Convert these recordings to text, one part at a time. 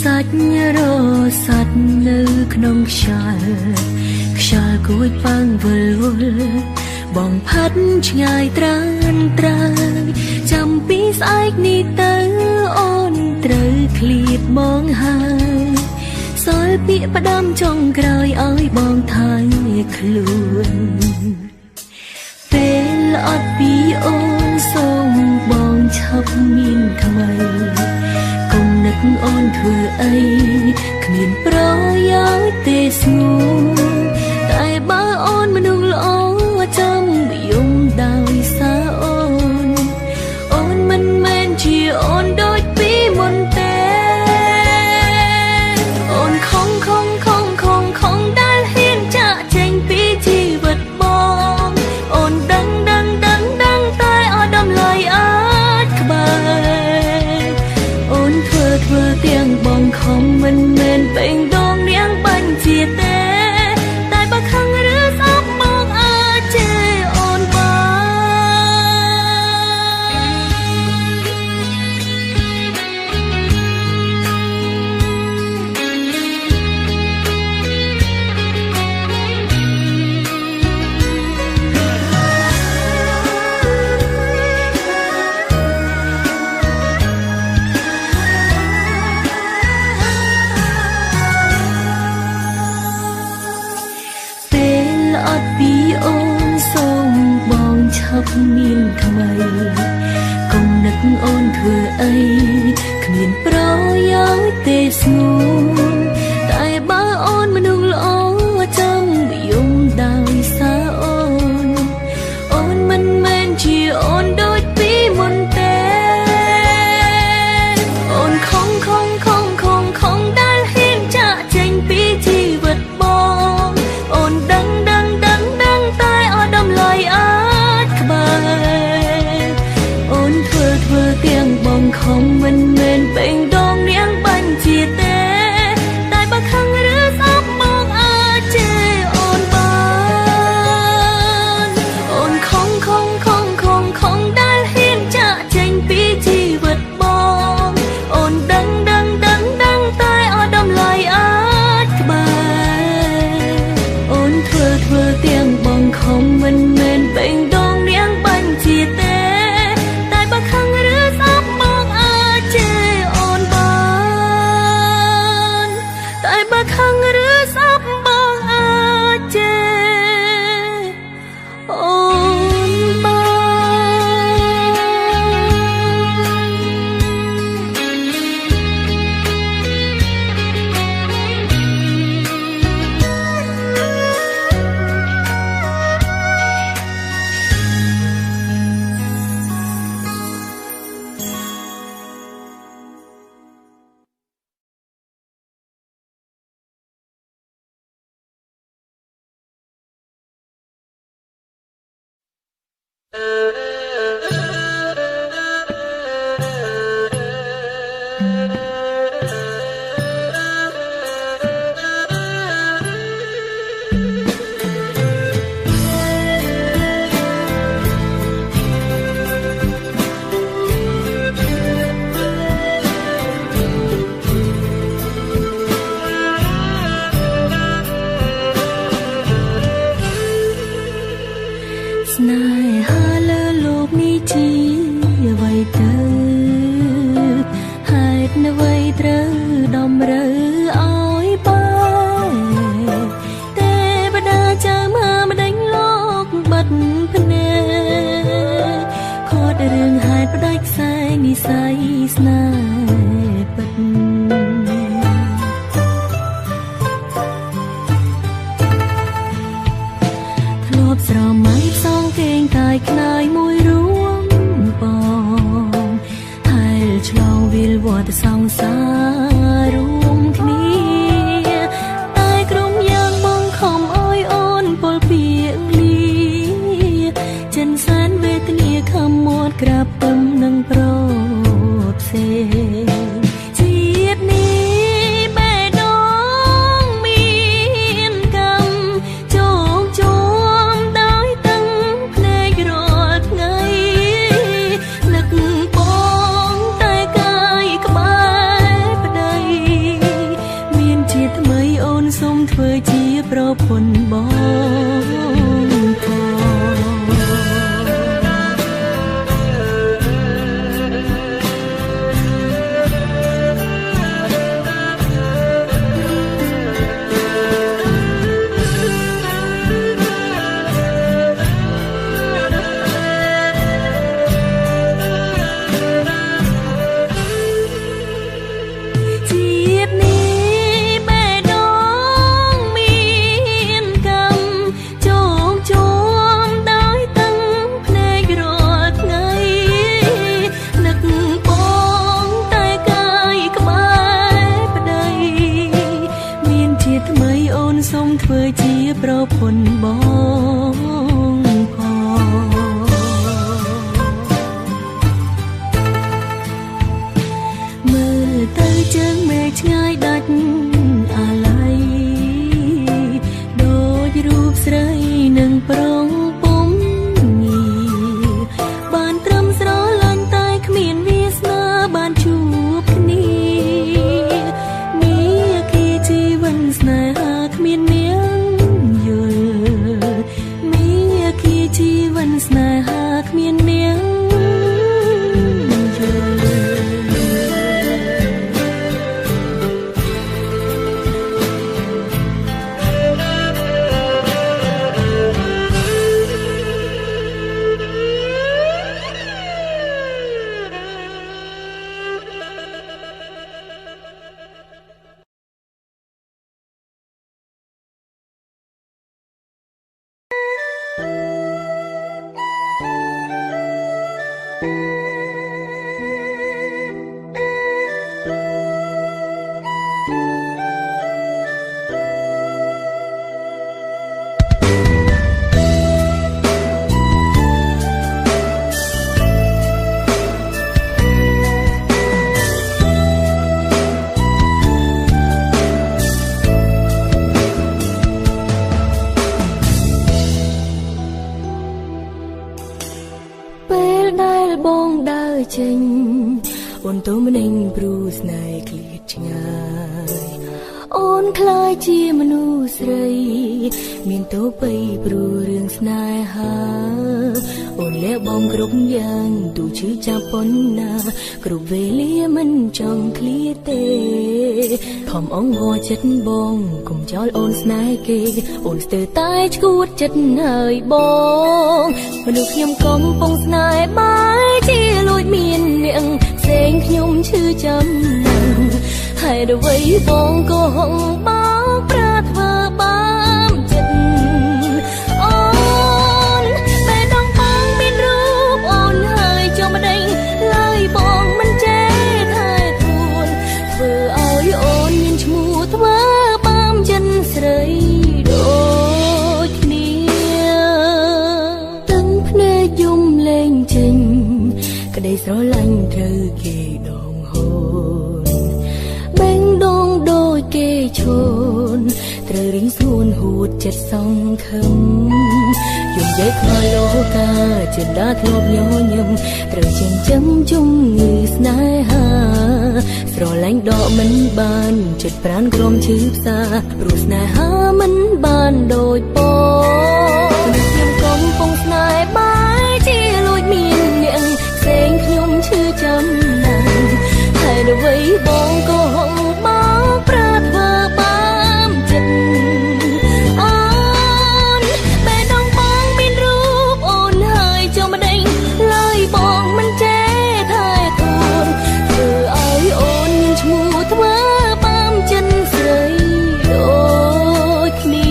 សាច់រសាត់នៅក្នុងខ្យល់គួចប៉ាំងវល់វល់បងផាត់ឆ្ងាយត្រានត្រាយចាំពីស្អែកនេះទៅអូនត្រូវឃ្លៀតបងហើយសល់ពាក្យផ្ដាំចុងក្រោយឲ្យបងថើខ្លួនពេលអត់ពីអូនសូមបងឈប់មានថ្មីគុំនឹកអូនធ្វើអីគ្មានប្រយោជន៍ទេស្ងួនតែបើអូនមនុស្សល្អចាំយំដោយសារអូនមិនមែនជាអូនដូចពីមុនទេអូនខំដែលហ៊ានចាក់ចេញពីជីវិតបងអូនដឹងតែអត់ដំឡៃអាចក្បែរអូនធ្វើទាំងបងខំមិនមែនពេញដងនាងបាញ់ជាទេតែបើខឹងឬស្អប់មកអាចជេរអូនអត់ពីអូនសូមបងឈប់មានថ្មីគុំនឹកអូនធ្វើអីគ្មានប្រយោជន៍ទេស្ងួនតែបើអូនមនុស្សល្អចាំយំដោយសារអូនមិនមែនជាអូនដូចពីមុនទេអូនខំដែលហ៊ានចាក់ចេញពីជីវិតបងអូនដឹងតែអត់ដំឡៃអាចក្បែរអូនធ្វើទាំងបងខំមិនមែនពេញដងនាងបាញ់ជាទេតែបើខឹងឬស្អប់មកអាចជេរអូនបានអូនខំដែលហ៊ានចាក់ចេញពីជីវិតបងអូនដឹងតែអត់ដំឡៃអាចក្បែរអូនធ្វើទាំងបងខំមិនមែនពេញដងនាងបាញ់ជាទេតែបើខឹងឬស្អប់មកអាចជេរអូនបានតែបើខឹងឬស្អប់មកអាចជេរអូនបានស្នេហាលើលោកនេះជាអ្វីទៅហេតុអ្វីត្រូវតម្រូវឲ្យបែកទេវតាចាំមើលម្ដេចលោកបាត់ភ្នែកខត់រឿងហេតុផ្ដាច់ខ្សែនិស័យស្នេហ៍ពិតធ្លាប់ស្រមៃផ្សងគេងកាយខ្នើយមួយរួមបងហើយឆ្លងវិលវត្តសង្សាររួមគ្នាតែក្រុមយ៉ាងបងខំអើយអូនពលពីលីចិនសានវេទនាខំមាត់ក្រាបពឹមនឹងប្រផ្សេងជាតិនេះបេះដូងមានកម្មជោគជុំដោយតឹងភ្នែករាល់ថ្ងៃនឹកបងតែកាយក្បែរ ប្រពន្ធបងផង សូមធ្វើជាប្រពន្ធបងផងមើលទៅជើងមេឃឆ្ងាយដាច់អាឡ័យដូចរូបស្រីនឹងប្រងពុំងីបានត្រឹមស្រឡាញ់តែគ្មានវាសនាបានជួបគ្នានេះគឺជីវិតស្នេហាគ្មាននាងយល់មានគីជីវិតស្នេហាគ្មាននាងយល់បងដើរចេញអូនទៅម្នេញព្រោះស្នេហ៍ឃ្លាតឆ្ងាយអូនខ្លាចជាមនុស្សស្រីមានទៅបីព្រោះរឿងស្នេហាអូនលះបងគ្រប់យ៉ាងទូឈឺចាប់ប៉ុណ្ណាគ្រប់វេលាមិនចង់ឃ្លាតទេខំអង្វរចិត្តបងកុំចោលអូនស្នេហ៍គេអូនស្ទើរតែឈួតចិត្តហើយបងមនុស្សខ្ញុំកំពុងស្នេហ៍បាយជាលួចមាននាងផ្សេងខ្ញុំឈឺចាំណាស់ហើយអ្វីបងក៏ហងបោកប្រាធ្វើបានចិត្តអូនតែដងបងមានរូបអូនហើយចង់មិនដេញឡើយបងមិនចេះថែខ្លួនធ្វើឲ្យអូនមានឈ្មោះធ្វើបានចិត្តស្រីដូចគ្នាទាំងភ្នែកយំលេងចេញក្តីស្រឡាញ់ត្រូវគេដងហូនបេងដងដូចគេឈូនត្រូវរីងស្ងួនហួតចិត្តសងខឹមយំយាយខ្មៅលោកាចិនដាធ្លាប់ញញឹមត្រូវចិញ្ចឹមជំងឺស្នេហាស្រឡាញ់ដកមិនបានចិត្តប្រានក្រំឈឺផ្សាព្រោះស្នេហាមិនបានដូចបងខ្ញុំកំពុងស្នេហ៍បាយជាលួចមាននាងផ្សេងខ្ញុំឈឺចាំណាស់ហើយអ្វីបងក៏ហងបោកប្រាធ្វើបានចិត្តអូនបែដងបងមានរូបអូនហើយចង់មិនដេញឡើយបងមិនចេះថែខ្លួនធ្វើឲ្យអូនមានឈ្មោះធ្វើបានចិត្តស្រីដូចគ្នា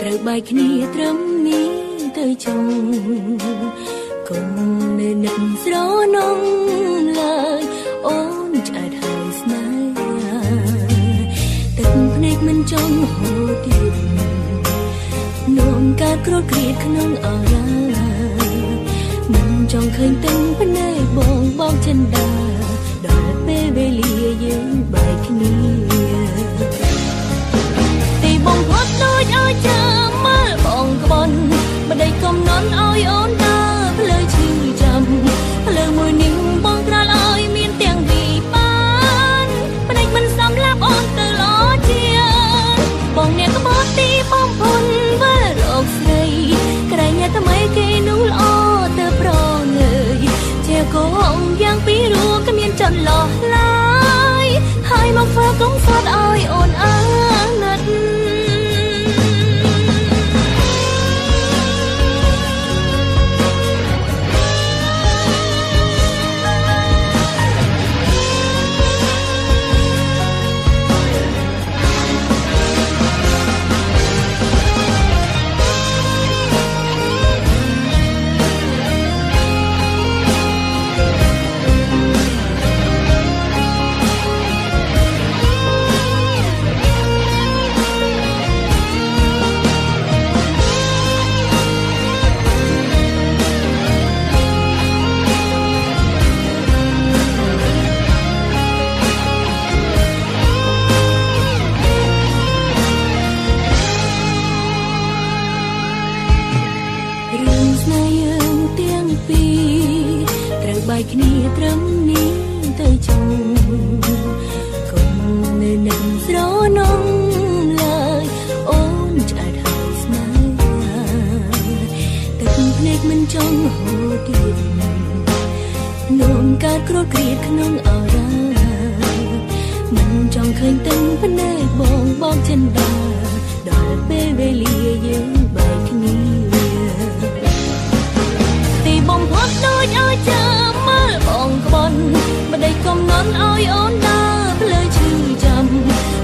ត្រូវបែកគ្នាត្រឹមនេះទៅចុងកុំនៅនឹកស្រនំឡើយអូនឆ្អែតហើយស្នេហាទឹកភ្នែកមិនចង់ហូរទៀតនោមកើតគ្រោះគ្រៀតក្នុងអរ៉ាមិនចង់ឃើញទឹកភ្នែកបងចិនដាដល់ពេលវេលាយើងបែកគ្នាទីបងផុតដូចឲ្យចាំមើលបងក្បន់មិនได้កំណត់ឲ្យអូនដើរផ្លូវឈឺចាំផ្លូវមួយនេះបងក្រាលឲ្យមានទាំងវិបានផ្នែកមិនសំឡាប់អូនទៅល្អជាបងអ្នកក្បត់ទីបងពុនវិលរកស្រីក្រែងអ្នកថ្មីគេនោះល្អទៅប្រងើយជាកងយ៉ាងពីរੂគ្មានចន្លោះឡើយហើយមកធ្វើកុំសត់ឲ្យអូនអាណិតបែកគ្នាត្រឹមនេះទៅចុងកុំនៅនឹកស្រនំឡើយអូនឆ្អែតហើយស្នេហាទឹកភ្នែកមិនចង់ហូរទៀតនោមកើតគ្រោះគ្រៀតក្នុងអរ៉ាមិនចង់ឃើញទឹកភ្នែកបងចិនដាដល់ពេលវេលាយើងបែកគ្នាទីបងផុតដូចឲ្យចាំមើលបងក្បន់មិនได้កំណត់ឲ្យអូនដើរផ្លូវឈឺចាំ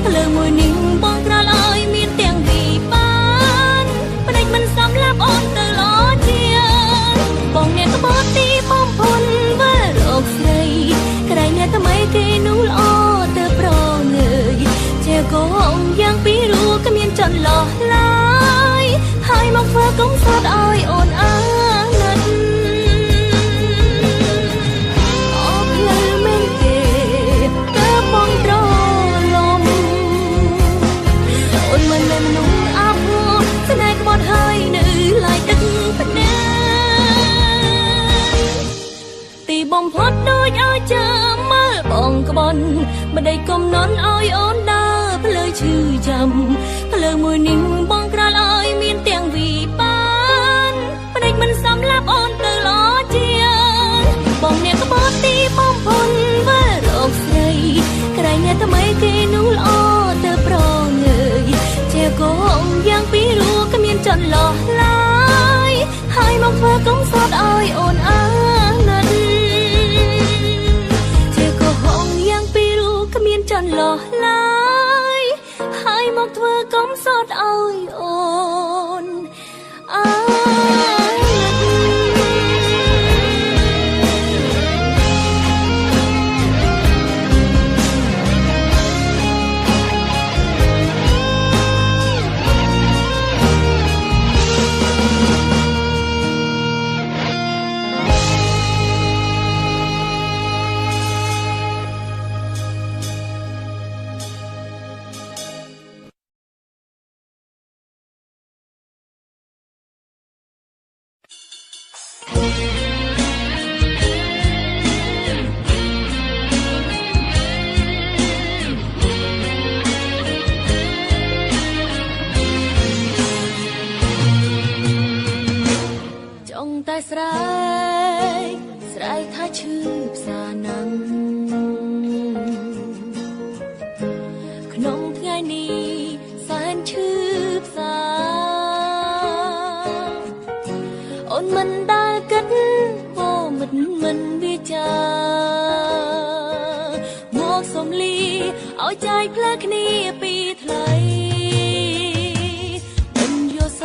ផ្លូវមួយនេះបងក្រាលឲ្យមានទាំងវិបានផ្នែកមិនសំឡាប់អូនទៅល្អជាបងអ្នកក្បត់ទីបងពុនវិលរកស្រីក្រែងអ្នកថ្មីគេនោះល្អទៅប្រងើយជាកងយ៉ាងពីរੂគ្មានចន្លោះឡើយហើយមកធ្វើកុំសត់ឲ្យអូនអាណិតហើយនៅឡាយទឹកភ្នែកទីបងផុតដូចឲ្យចាំមើលបងក្បន់មិនได้កំណត់ឲ្យអូនដើរផ្លូវឈឺចាំផ្លូវមួយនេះបងក្រាលឲ្យមានទាំងវិបានផ្នែកមិនសំឡាប់អូនទៅល្អជាបងអ្នកក្បត់ទីបងពុនវិលរកស្រីក្រែងអ្នកថ្មីគេនោះល្អទៅប្រងើយជាកងយ៉ាងពីរੂគ្មានចន្លោះឡើយហើយមកធ្វើកុំសត់ឲ្យអូនអាណិតជាកងយ៉ាងពីរੂគ្មានចន្លោះឡើយហើយមកធ្វើកុំសត់ឲ្យអូនអាតែស្រែកថាឈឺផ្សាណាំក្នុងថ្ងៃនេះសែនឈឺផ្សាអូនមិនដែលគិតមិនវាចាមកសំលីឲ្យចែកផ្លែគ្នាពីថ្លៃមិនយកស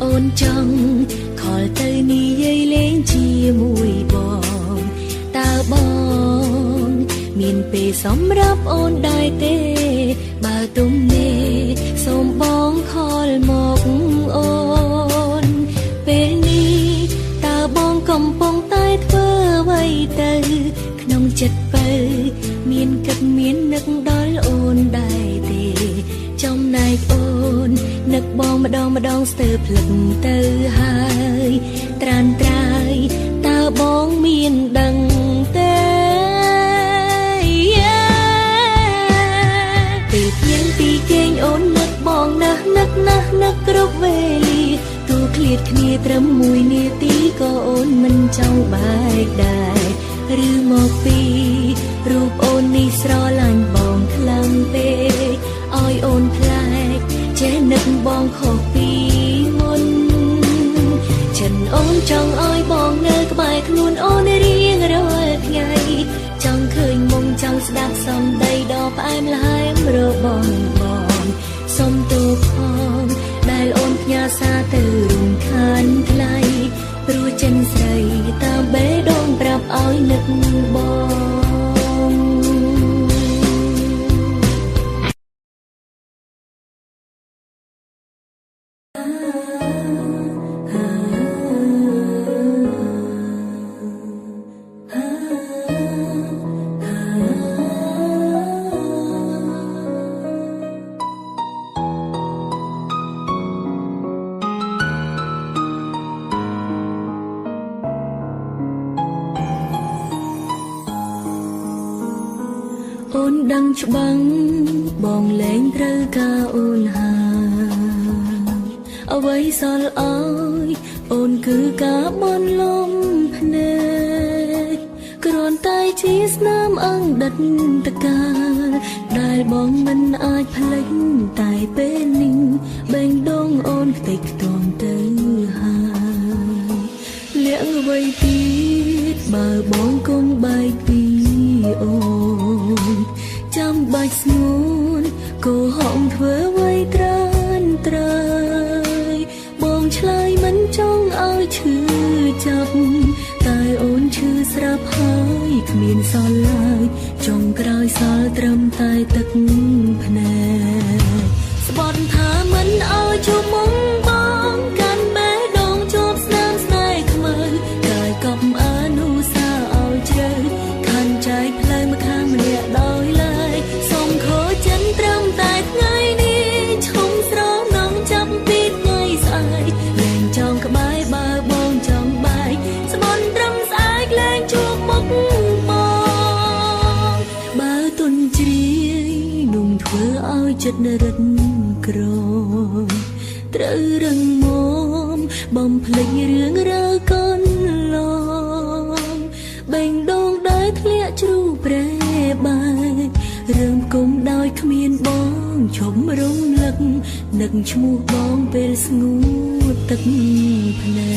អូនចង់ខលទៅនិយាយលេងជាមួយបងតើបងមានពេលសម្រាប់អូនដែរទេបើទុំនេះសូមបងខលមកអូនពេលនេះតើបងកំពុងតែធ្វើអ្វីទៅក្នុងចិត្តបើមានគិតមាននឹកដល់អូនដែរទេចំណែកអូននឹកបងម្ដងស្ទើរភ្លឹកទៅហើយត្រានត្រាយតើបងមានដឹងទេពេលភ្លៀងពីគេងអូននឹកបងណាស់នឹកគ្រប់វេលាទូឃ្លាតគ្នាត្រឹម1នាទីក៏អូនមិនចង់បែកដែរឬមកពីរូបអូននេះស្រឡាញ់បងខ្លាំងពេកឲ្យអូនផ្លែកចេះនឹកបងខុសពីមុនចិនអូនចង់ឲ្យបងនៅក្បែរខ្លួនអូនរៀងរាល់ថ្ងៃចង់ឃើញមុំចង់ស្ដាប់សំដីដ៏ផ្អែមល្ហែមរបស់បងសុំទូផងដែលអូនផ្ញើសារទៅរំខានថ្លៃព្រោះចិនស្រីតាមបេះដូងប្រាប់ឲ្យនឹកបងអូនដឹងច្បាស់បងលែងត្រូវការអូនហើយអ្វីសល់អើយអូនគឺការបន់លំភ្នែកគ្រាន់តែជាស្នាមអង្ដិតតកាលដែលបងមិនអាចផ្លេចតែពេលនេះបេះដូងអូនខ្ទេចខ្ទាំទៅហើយលាក់អ្វីទៀតបើបងគុំបែកពីអូនចាំបាច់ស្ងួនកុហកធ្វើអ្វីត្រានត្រើយបងឆ្លើយមិនចង់ឲ្យឈឺចាប់តែអូនឈឺស្រាប់ហើយគ្មានសល់ឡើយចុងក្រោយសល់ត្រឹមតែទឹកភ្នែកស្បត់ថាមិនឲ្យជួបមុំបងកាន់បេះដូងជាប់ស្នាមស្នេហ៍ខ្មៅកាយកប់អនុសាឲ្យជ្រៅខាន់ចែកផ្លូវមកខាងម្នាក់ដោយឡើយសូមខូចចិនត្រឹមតែថ្ងៃនេះឈុំស្រងនងចាប់ពីថ្ងៃស្អែកលែងចង់ក្បែរបើបងចង់បែកស្បន់ត្រឹមស្អែកលែងជួបមុខបងបើទុនជ្រាយนุ่มធ្វើឲ្យចិត្តរឹតក្រត្រូវរឹងមាំបំភ្លេចរឿងរ៉ាវកូនឡងបេះដូងដែលធ្លាក់ជ្រូកប្រែបែករឿងគុំដោយគ្មានបងឈប់រំលឹកនឹកឈ្មោះបងពេលស្ងួតទឹកភ្នែ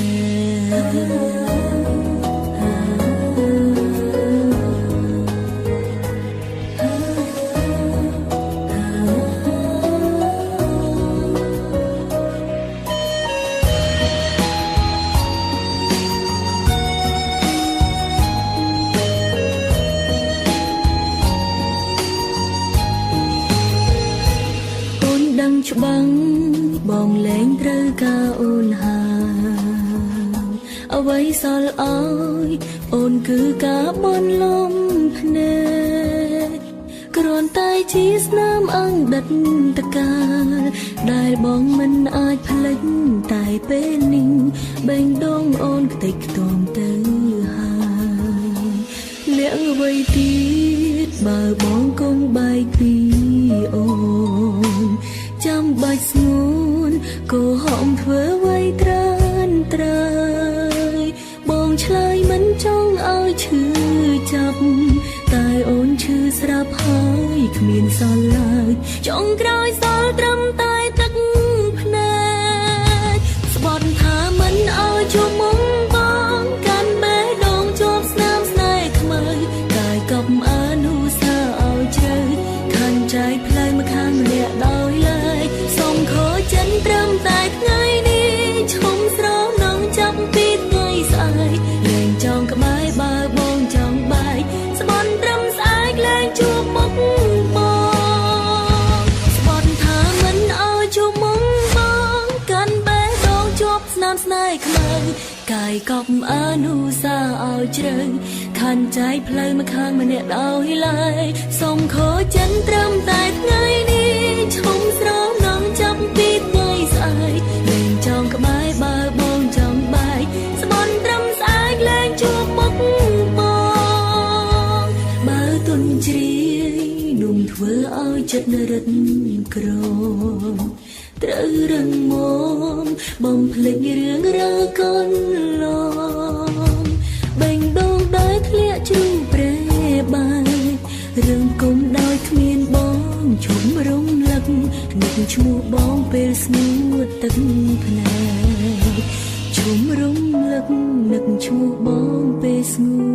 ច្បាស់បងលែងត្រូវការអូនហើយអ្វីសល់អើយអូនគឺការបន់លំភ្នែកគ្រាន់តែជាស្នាមអង្ដិតតកាលដែលបងមិនអាចផ្លេចតែពេលនេះបេះដូងអូនខ្ទេចខ្ទាំទៅហើយលាក់អ្វីទៀតបើបងគង់បែកពីអូនចាំបាច់ស្ងួនកុហកធ្វើអ្វីត្រានត្រើយបងឆ្លើយមិនចង់ឲ្យឈឺចាប់តែអូនឈឺស្រាប់ហើយគ្មានសល់ឡើយចុងក្រោយសល់ត្រឹមតែទឹកភ្នែកស្បត់ថាមិនឲ្យជួបមុំបងកាន់បេះដូងជាប់ស្នាមស្នេហ៍ខ្មៅកាយកប់អនុសាឲ្យជ្រៅខាន់ចែកផ្លូវមកខាងម្នាក់ដោយឡើយសូមខូចចិនត្រឹមតែថ្ងៃនេះឈ ស្នេហ៍ខ្មៅកាយកប់អនុសាឲ្យជ្រៅខានใจផ្លូវមកខាងម្នាក់ដោយឡែកសូមខូចចិនត្រឹមតែថ្ងៃនេះឈុំស្រោមនំចាប់ពីថ្ងៃស្អែកលែងចង់ក្បែរបើបងចង់បែកស្បន់ត្រឹមស្អែកលែងជួបមុខបងបើទុនជ្រាយនំធ្វើឲ្យចិត្តរឹតក្រត្រូវរឹងមាំបំភ្លេចរឿងរ៉ាវកូនឡងបេងដូងដែលធ្លាក់ជ្រុំព្រែបាយរឿងគុំដោយគ្មានបងឈុំរំលឹកនឹកឈ្មោះបងពេលស្ងួតទឹកភ្នែកឈុំរំលឹកនឹកឈ្មោះបងពេលស្ងួ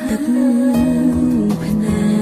តទឹកភ្នែក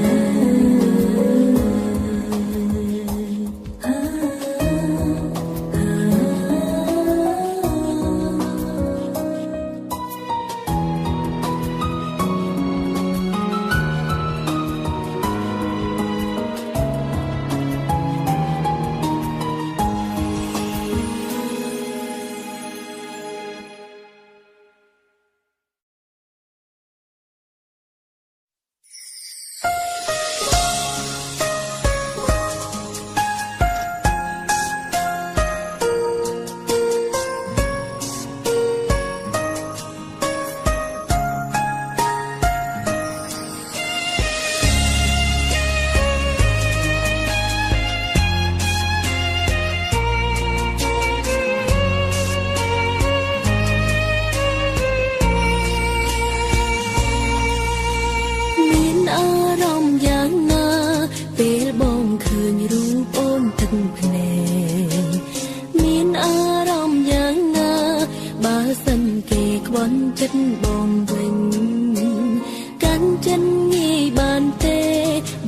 ចិត្តបងវិញកាន់ចិនងាយបានទេ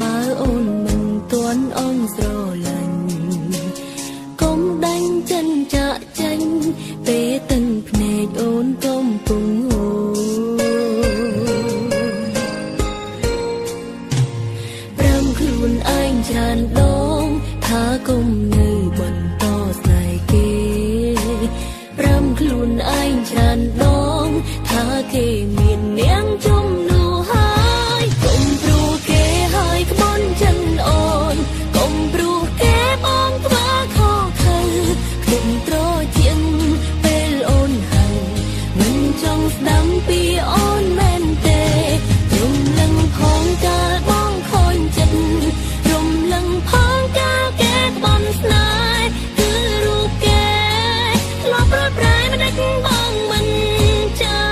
បើអូនមិនទាន់អងស្រឡាញ់កុំដាញ់ចិនចាក់ចាញ់ពេលទឹកភ្នែកអូនកំពុងអូប្រាំខ្លួនឯងច្រើនដងថាកុំនៅបន្តស្នេហ៍គេប្រាំខ្លួនឯងច្រើនដងថាគេមាននាងជំនួសហើយកុំព្រោះគេហើយក្បន់ចិនអូនកុំព្រោះគេបងធ្វើខុសខើខ្ញុំត្រជាងពេលអូនហើយមិនចង់ស្ដាំពីអូនមែនទេរំលឹងផងកាលបងខូចចិត្តរំលឹងផងកាលគេក្បន់ស្នេហ៍គឺរូបគេធ្លាប់ប្រត់ប្រែមិនដាច់បងមិនចាំ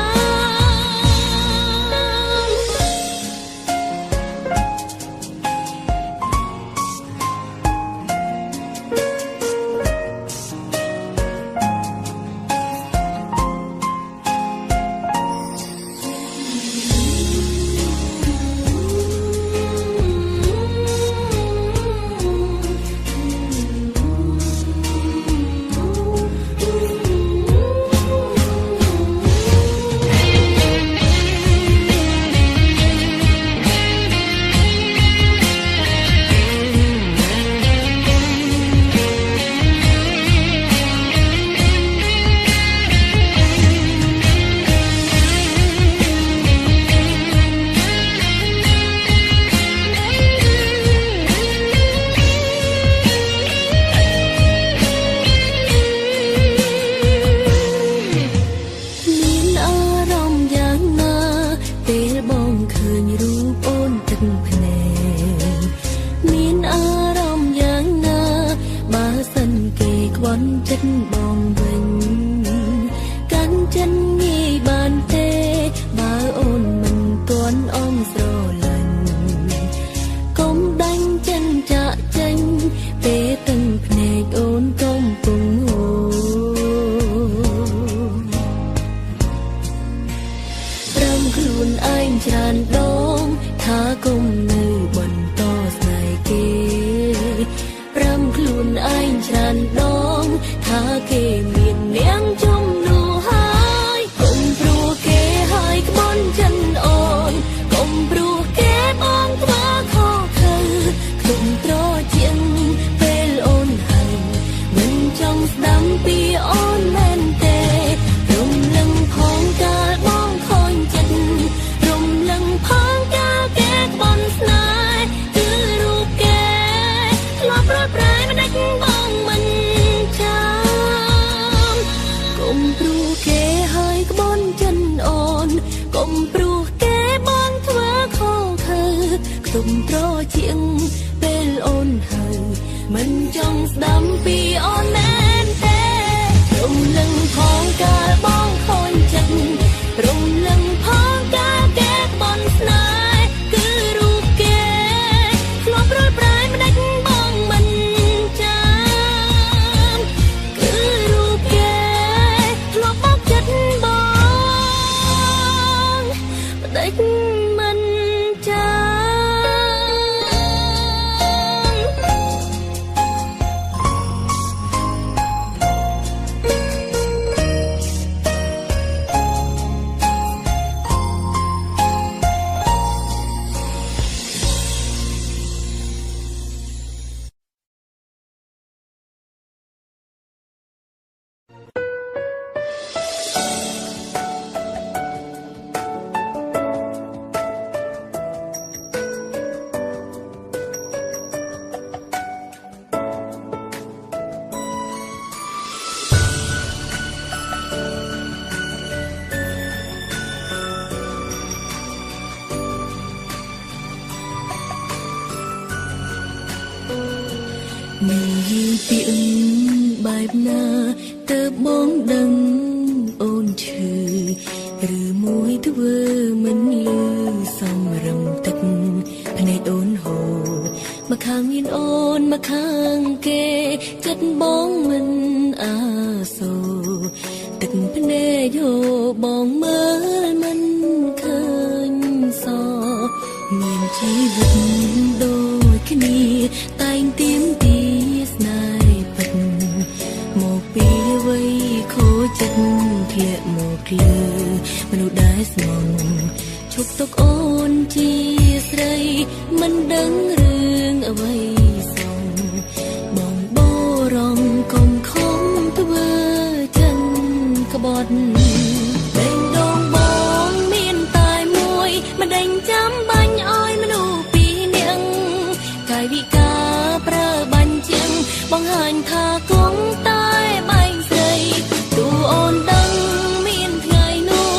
ចិត្តបងវិញកាន់ចិនងាយបានទេបើអូនមិនទាន់អងស្រឡាញ់កុំដាញ់ចិនចាក់ចេញពេលទឹកភ្នែកអូនកំពុងអូព្រមខ្លួនឯងច្រើនដងថាកុំនៅបន្តស្នេហ៍គេព្រមខ្លួនឯងច្រើនដងថាគេមាននាងជំនួសហើយកុំព្រោះគេហើយក្បន់ចិនអូនកុំព្រោះគេបងធ្វើខុសខើខ្ញុំត្រជាងពេលអូនហើយមិនចង់ ស្ដាំពីអូនមែនទេរំលឹងផងកាលបងខូចចិត្តរំលឹងផងកាលគេក្បន់ស្នេហ៍គឺរូបគេធ្លាប់ប្រត់ប្រែមិនដាច់បងមិនចាំកុំព្រោះគេហើយក្បន់ចិនអូនកុំព្រោះគេបងធ្វើខុសខើខ្ទុំត្រជាងពេលអូនហើយមិនចង់ស្ដាំពីអូនមែនទេរំលឹងផងកាលបងខូចចិត្តរំលឹងផងកាលគេក្បន់ស្នេហ៍គឺរូបគេធ្លាប់ប្រត់ប្រែមិនដាច់បងមិនចាំគឺរូបគេធ្លាប់បោកចិត្តបងមិនដាច់មិនចាំមានយីពីអឹងបែបណាតើបងដឹងអូនឈឺឬមួយធ្វើមិនលឺសំរំទឹកភ្នែកអូនហូរមកខាងមានអូនមកខាងគេចិត្តបងមិនអាសូរទឹកភ្នែកហូរបងមើលមិនឃើញសមានជីវិតដូចគ្នាតែងទៀមទីស្នេហ៍ពិតមកពីអ្វីខូចចិត្តធ្លាក់មកលើមនុស្សដែលស្មងឈប់ទុកអូនជាស្រីមិនដឹងរឿងអ្វីសោះបងបរំកុំខំធ្វើចិនក្បត់ដេញដងបងមានតែមួយមិនដេញចាំបាញ់ឲ្យមនុស្សពីរនាក់កាយវិការប្រើបាញ់ជាងបង្ហាញថាគង់តែបែងស្រីទូអូនដឹងមានថ្ងៃនោះ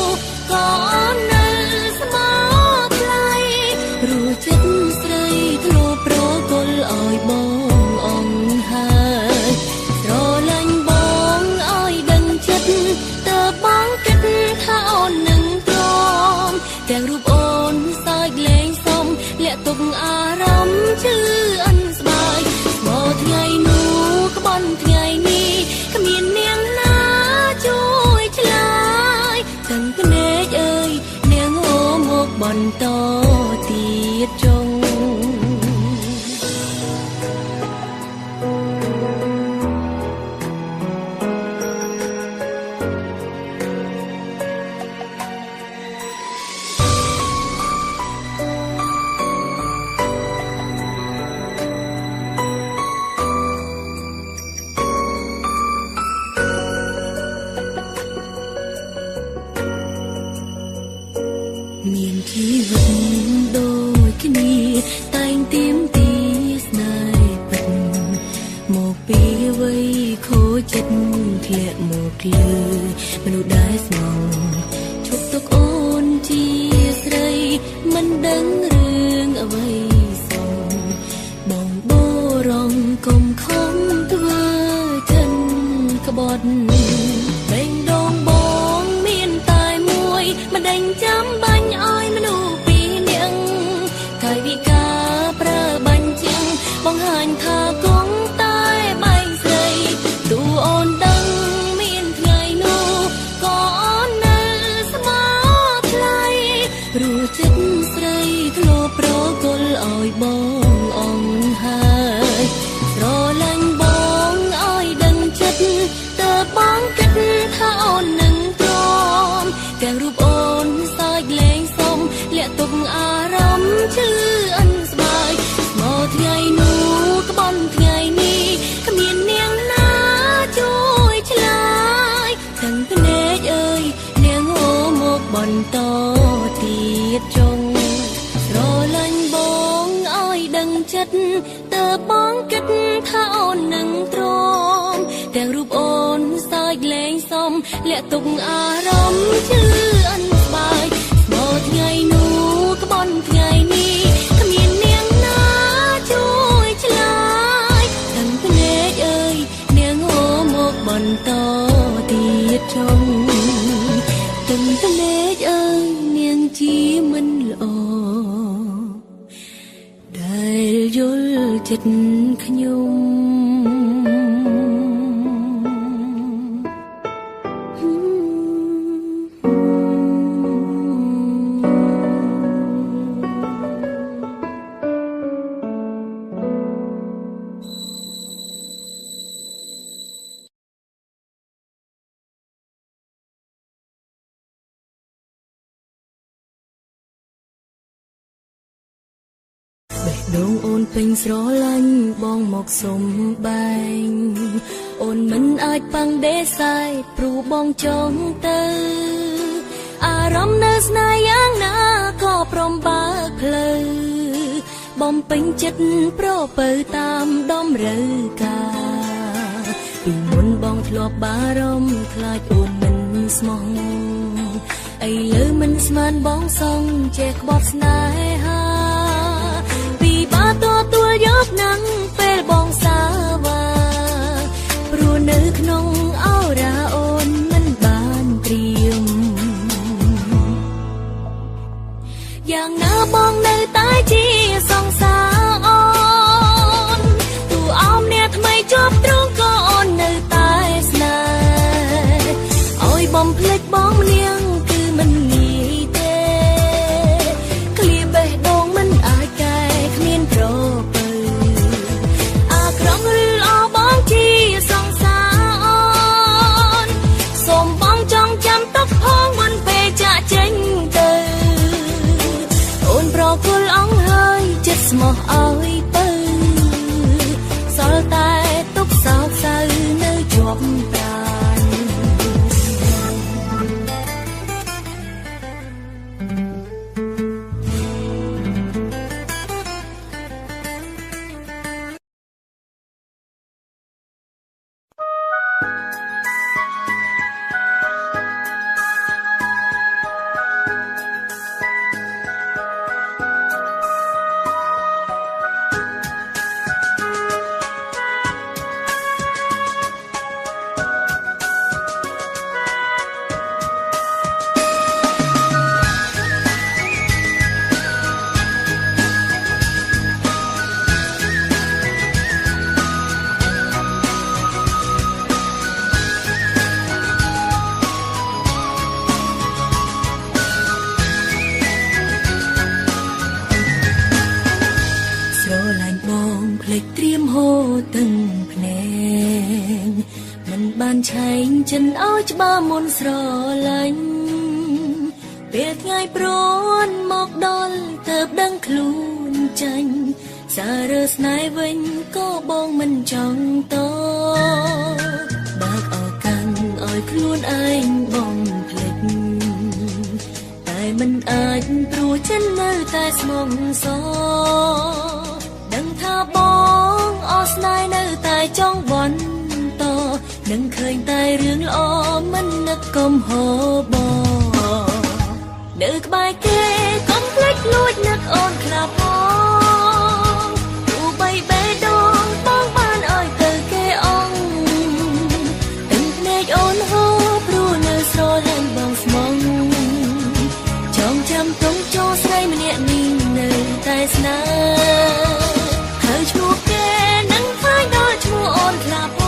ក៏អូននៅស្មោថ្លៃរੂចិត្តស្រីធ្លាប់ប្រគល់ឲ្យបងអង្ហើយស្រឡាញ់បងឲ្យដឹងចិត្តតើបងគិតថាអូននឹងព្រមទាំងរូបអូនសើចលេងសំលាក់ទុកអារម្មណ៍ជឿអិនស្បើយមកថ្ងៃនោះក្បន់ថ្ងៃនេះគ្មាននាងណាជួយឆ្លើយទាំងភ្នែកអើយនាងហូរមកបន្តទៀតចុងមានជីវិតដូចគ្នាតែងទៀមទីស្នេហ៍ពិតមកពីអ្វីខូចចិត្តធ្លាក់មកលើមនុស្សដែលស្មងឈប់ទុកអូនជាស្រីមិនដឹងរឿងអ្វីសោះបងបរំកុំខំធ្វើចិនក្បត់ដេញដងបងមានតែមួយមិនដេញចាំបាញ់ឲ្យមនុស្សពីរនាក់កាយវិការប្រើបាញ់ជាងបង្ហាញថាគង់តែបែងស្រីទូអូនដឹងមានថ្ងៃនោះក៏អូននៅស្មោថ្លៃរੂចិត្តស្រីធ្លាប់ប្រគល់ឲ្យបងអង្ហើយស្រឡាញ់បងឲ្យដឹងចិត្តតើបង បន្តទៀតចុងស្រឡាញ់បងឲ្យដឹងចិត្តតើបងគិតថាអូននឹងទ្រាំទាំងរូបអូនសើចលែងសមលាក់ទុកអារម្មណ៍ជឿអន់ស្បាយ មកថ្ងៃនោះក្បន់ថ្ងៃនេះគ្មាននាងណាជួយឆ្លើយទាំងភ្នែកអើយនាងហូរមកបន្តទៀតចុងទាំងភ្នែកអើយនាងជាមិនល្អដែលយល់ចិត្តខ្ញុំ ដងអូនពេញស្រឡាញ់បងមកសុំបែងអូនមិនអាចប៉ាំងដេសាយព្រោះបងចង់ទៅអារម្មណ៍នៅស្នេហ៍យ៉ាងណាក៏ព្រមបើកផ្លូវបំពេញចិត្តប្រពៅតាមតម្រូវការពីមុនបងធ្លាប់បារម្ភខ្លាចអូនមិនស្មោះឥឡូវមិនស្មានបងសងចេះក្បត់ស្នេហាទទួលយកនឹងពេលបងសាវាព្រោះនៅក្នុងអរ៉ាអូនមិនបានត្រៀមយ៉ាងណាបងនៅតែជាសង្សារអូនទូអោមអ្នកថ្មីជាប់ទ្រង់ក៏អូននៅតែស្នេហ៍ឲ្យបំភ្លេចបងម្នាងគឺមិនងាយទេឃ្លាបេះដូងមិនអាចកែគ្មានប្រស្មោះឲ្យទៅសល់តែទុកសោកសៅនៅជាប់ប្រាណឆែងចិនឲ្យច្បាស់មុនស្រឡាញ់ពេលថ្ងៃព្រួនមកដល់ទៅដឹងខ្លួនចាញ់សាររើស្នេហ៍វិញក៏បងមិនចង់តបើកឱកាសឲ្យខ្លួនឯងបងភ្លេចតែមិនអាចព្រោះចិននៅតែស្មុំសដឹងថាបងអស់ស្នេហ៍នៅតែចង់បន់នឹងឃើញតែរឿងល្អមិននឹកកំហុសបងនៅក្បែរគេកុំភ្លេចលួចនឹកអូនខ្លះផងទោះបីបេះដូងបងបានឲ្យទៅគេអងទឹកភ្នែកអូនហូរព្រោះនៅស្រលាញ់បងស្មងចងចាំទុំចូលស្រីម្នាក់នេះនៅតែស្នេហ៍ហើយឈ្មោះគេនឹងខ្លាចដល់ឈ្មោះអូនខ្លះ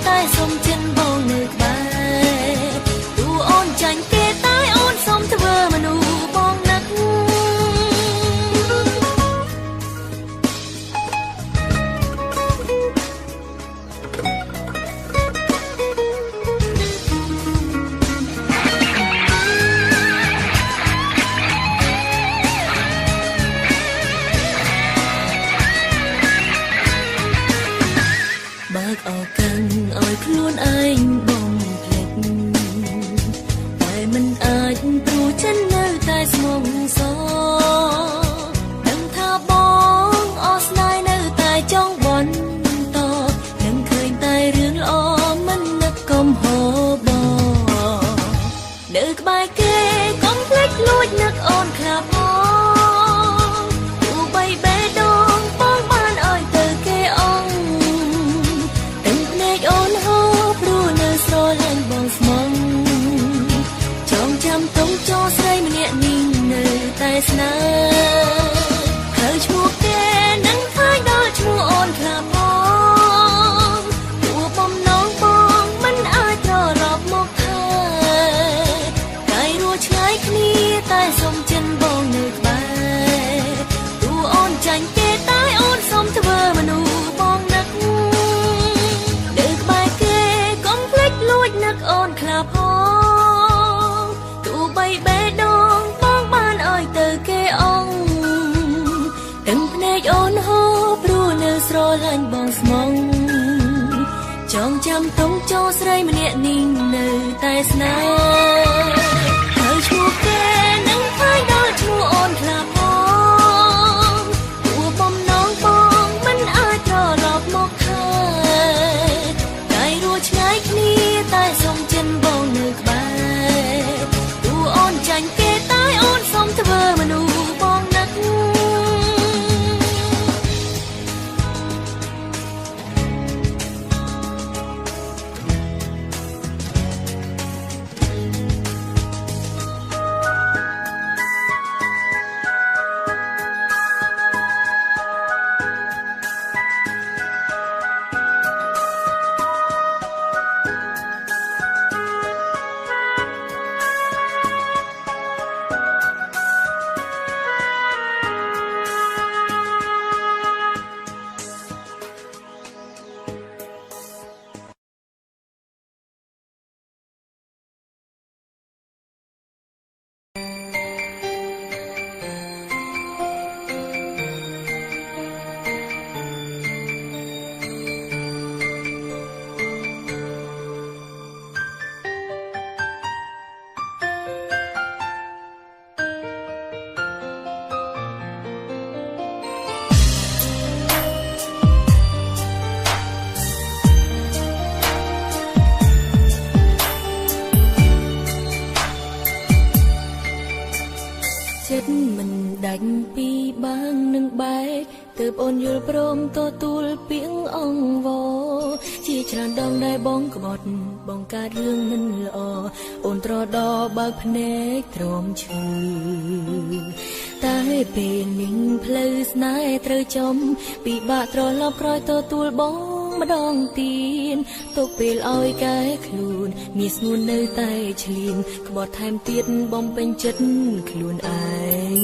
តែសុំចិនបងនៅក្បែរទូអូនចាញ់គេតែអូនសុំធ្វើមនុស្សបងនឹក មតុងចោស្រីម្នាក់នេះនៅតែស្នេហ៍ហើយឈ្មោះគេនឹងខ្លាយដល់ឈ្មោះអូនខ្លាផងទួបំណងបងមិនអាចត្រឡប់មកខាតែរស់ឆ្ងាយគ្នាតែសុំចិនបងនៅក្បែរទួអូនចាញ់គេតែអូនសុំធ្វើមនុស្សបងនឹកចិត្តមិនដាច់ពីបាងនឹងបែកទើបអូនយល់ព្រមទទួលពាក្យអង្វរជាច្រើនដងដែលបងក្បត់បងកើតរឿងមិនល្អអូនត្រដោបើកភ្នែកទ្រាំឈឺតែពេលនេះផ្លូវស្នេហ៍ត្រូវចំពិបាកត្រឡប់ក្រោយទទួលបងម្ដងទៀតទុកពេលឲ្យកែខ្លួនងាយស្រួលនៅតែឆ្លៀនក្បត់ថែមទៀតបំពេញចិត្តខ្លួនឯង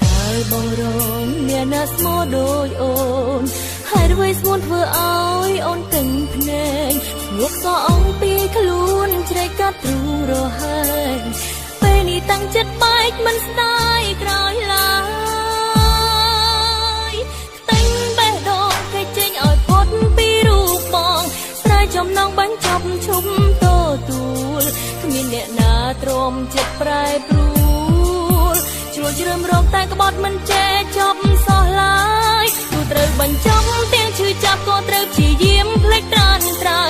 តើបងរងអ្នកណាស្មោះដូចអូនហើយអ្វីស្មួនធ្វើឲ្យអូនទឹងភ្នែកងក់សអងពីខ្លួនជ្រែកកាត់ទ្រូងរហែកពេលនេះតាំងចិត្តបែកមិនស្ដាយក្រោយឡើយតែងបេះដូងគេចេញឲ្យផុតពីរូបបងស្រ័យចំណងបាញ់ចប់ឈុំទទួលគ្មានអ្នកណាទ្រាំចិត្តប្រែប្រួលជ្រួលជ្រើមរងតែក្បត់មិនចេះចប់សោះឡើយទោះត្រូវបញ្ចប់ទាំងឈឺចាប់ក៏ត្រូវព្យាយាមភ្លេចត្រានត្រៃ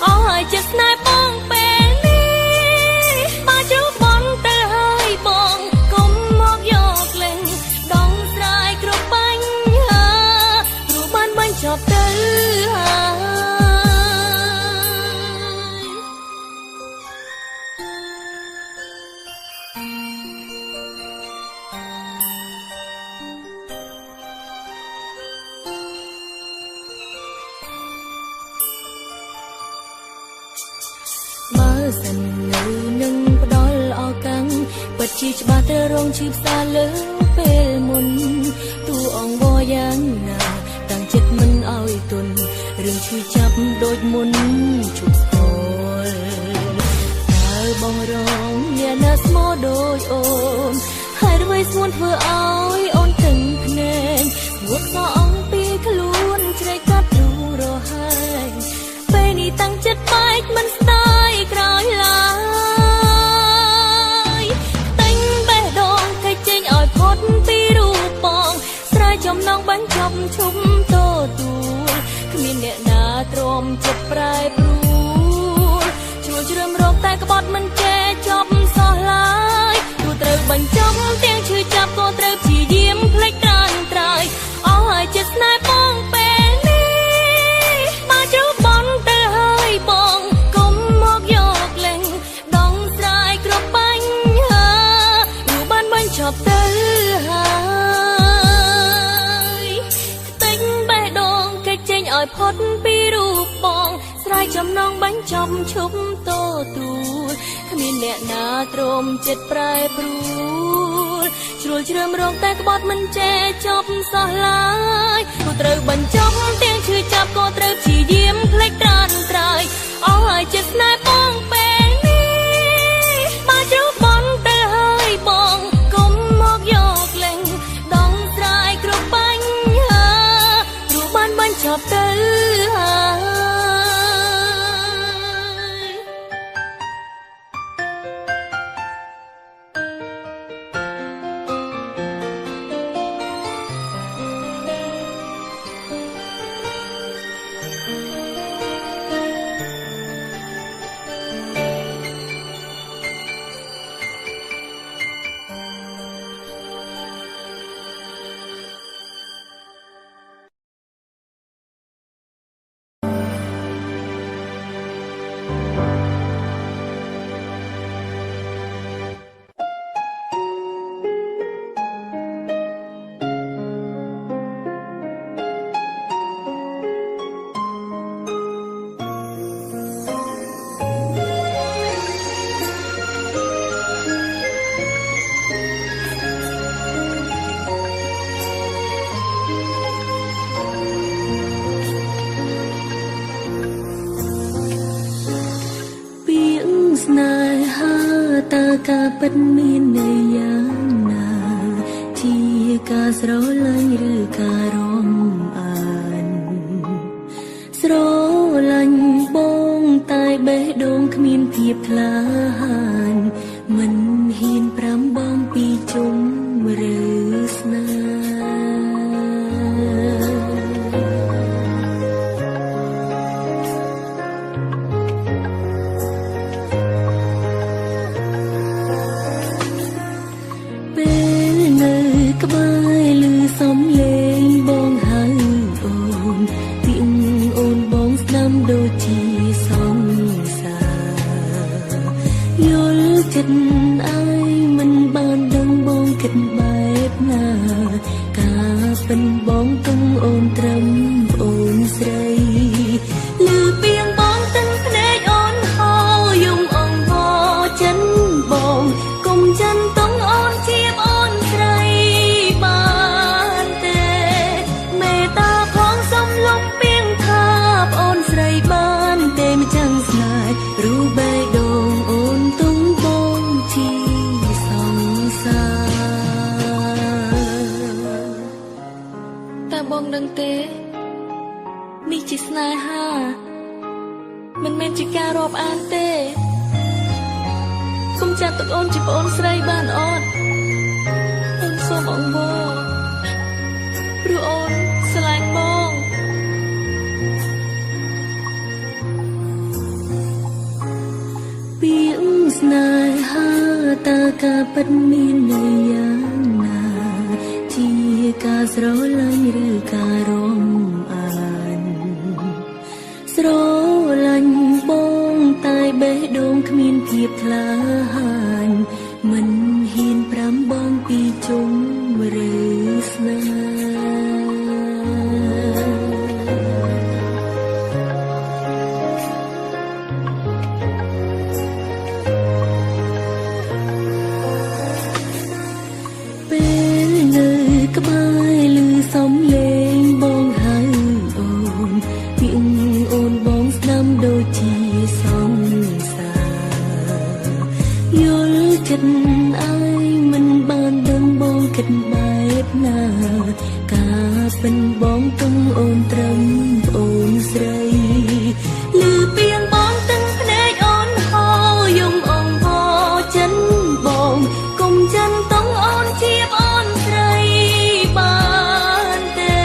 អស់ហើយចិត្តស្នេហ៍បងពេលនេះបានជួបបងទៅហើយបងកុំមកយកលេងដងស្រ័យគ្រប់បញ្ហាព្រោះបានបញ្ចប់ទៅបើសិននៅនឹងផ្ដល់ឱកាសពិតជាច្បាស់ទៅរងឈឺផ្សាលើពេលមុនទូអង្វរយ៉ាងណាតាំងចិត្តមិនឲ្យទន់រឿងឈឺចាប់ដូចមុនជប់ស្គាល់តើបងរងអ្នកណាស្មោះដូចអូនហើយអ្វីស្មួនធ្វើឲ្យអូនទឹងភ្នែកងក់សអងពីខ្លួនជ្រែកកាត់ទ្រូងរហែកពេលនេះតាំងចិត្តបែកមិនស្ដាយក្រោយឡើយតែងបេះដូងគេចេញឲ្យផុតពីរូបបងស្រ័យចំណងបាញ់ចប់ឈុំទទួលគ្មានអ្នកណាទ្រាំចិត្តប្រែប្រួលជួលជ្រើមរងតែក្បត់មិនចេះចប់សោះឡើយទោះត្រូវបញ្ចប់ទាំងឈឺចាប់ក៏ត្រូវព្យាយាមភ្លេចត្រានត្រៃអស់ហើយចិត្តស្នេហ៍បងពេលនេះបានជួបបងទៅហើយបងកុំមកយកលេងដងស្រ័យគ្រប់បញ្ហាព្រោះបានបញ្ចប់ទៅហើយតែងបេះដូងគេចេញឲ្យផុតពីរូបបងស្រ័យចំណងបាញ់ចំឈុំទទួលគ្មានអ្នកណាទ្រាំចិត្តប្រែប្រួលជ្រួលជ្រើមរងតែក្បត់មិនចេះចប់សោះឡើយទោះត្រូវបញ្ចប់ទាំងឈឺចាប់ក៏ត្រូវព្យាយាមភ្លេចត្រានត្រៃអស់ហើយចិត្តស្នេហ៍បងពេលនេះបានជួបបងទៅហើយបងកុំមកយកលេងដងស្រ័យគ្រប់បញ្ហាព្រោះបានបញ្ចប់ទៅហើយ ពិតមានន័យយ៉ាងណាជាការស្រឡាញ់ឬការរំអានស្រឡាញ់បងតែបេះដូងគ្មានភាពក្លាហានមិនហ៊ានប្រាំបងពីជុំឬស្នេហ៍ពេលនៅក្បែរឮសំឡេងបងហៅអូនពីអូនបងស្ដាំដូចជាសង្សារយល់ចិត្តឯងមិនបានដឹងបងគិតបែបណាការពិនបងទុំអូនត្រឹមអូនស្រីលឺពីងបងទឹកភ្នែកអូនហោយំអង្វរចិនបងគុំចិនតុងអូនជាអូនស្រីបានទេមេត្តាផងសំលុំពីងថាអូនស្រីបានទេមិនចាំងស្នេហ៍រូបបេះដូងអូនទុំបងជាសង្សារតែបងដឹងទេនេះជាស្នេហាមិនមែនជាការរាប់អានទេគុំចាត់ទុកអូនជាប្អូនស្រីបានអត់អូនសូមអង្វរព្រោះអូនស្រឡាញ់បងពាក្យស្នេហាតើការពិតមានន័យយ៉ាងណាជាការស្រឡាញ់ឬការរំអានស្រឡាញ់បងតែបេះដូងគ្មានភាពក្លាហានមិនហ៊ានប្រាំបងពីជុំឬស្នេហ៍ពេលនៅក្បែរឮសំឡេងបងហៅអូនពីអូនបងស្ដាំដូចជាសង្សារយល់ចិត្តឯងមិនបានដឹងបងគិតបែបណាការពិនបងទុំអូនត្រឹមអូនស្រីលឺពីងបងទឹកភ្នែកអូនហោយំអង្វរចិនបងគុំចិនតុងអូនជាអូនស្រីបានទេ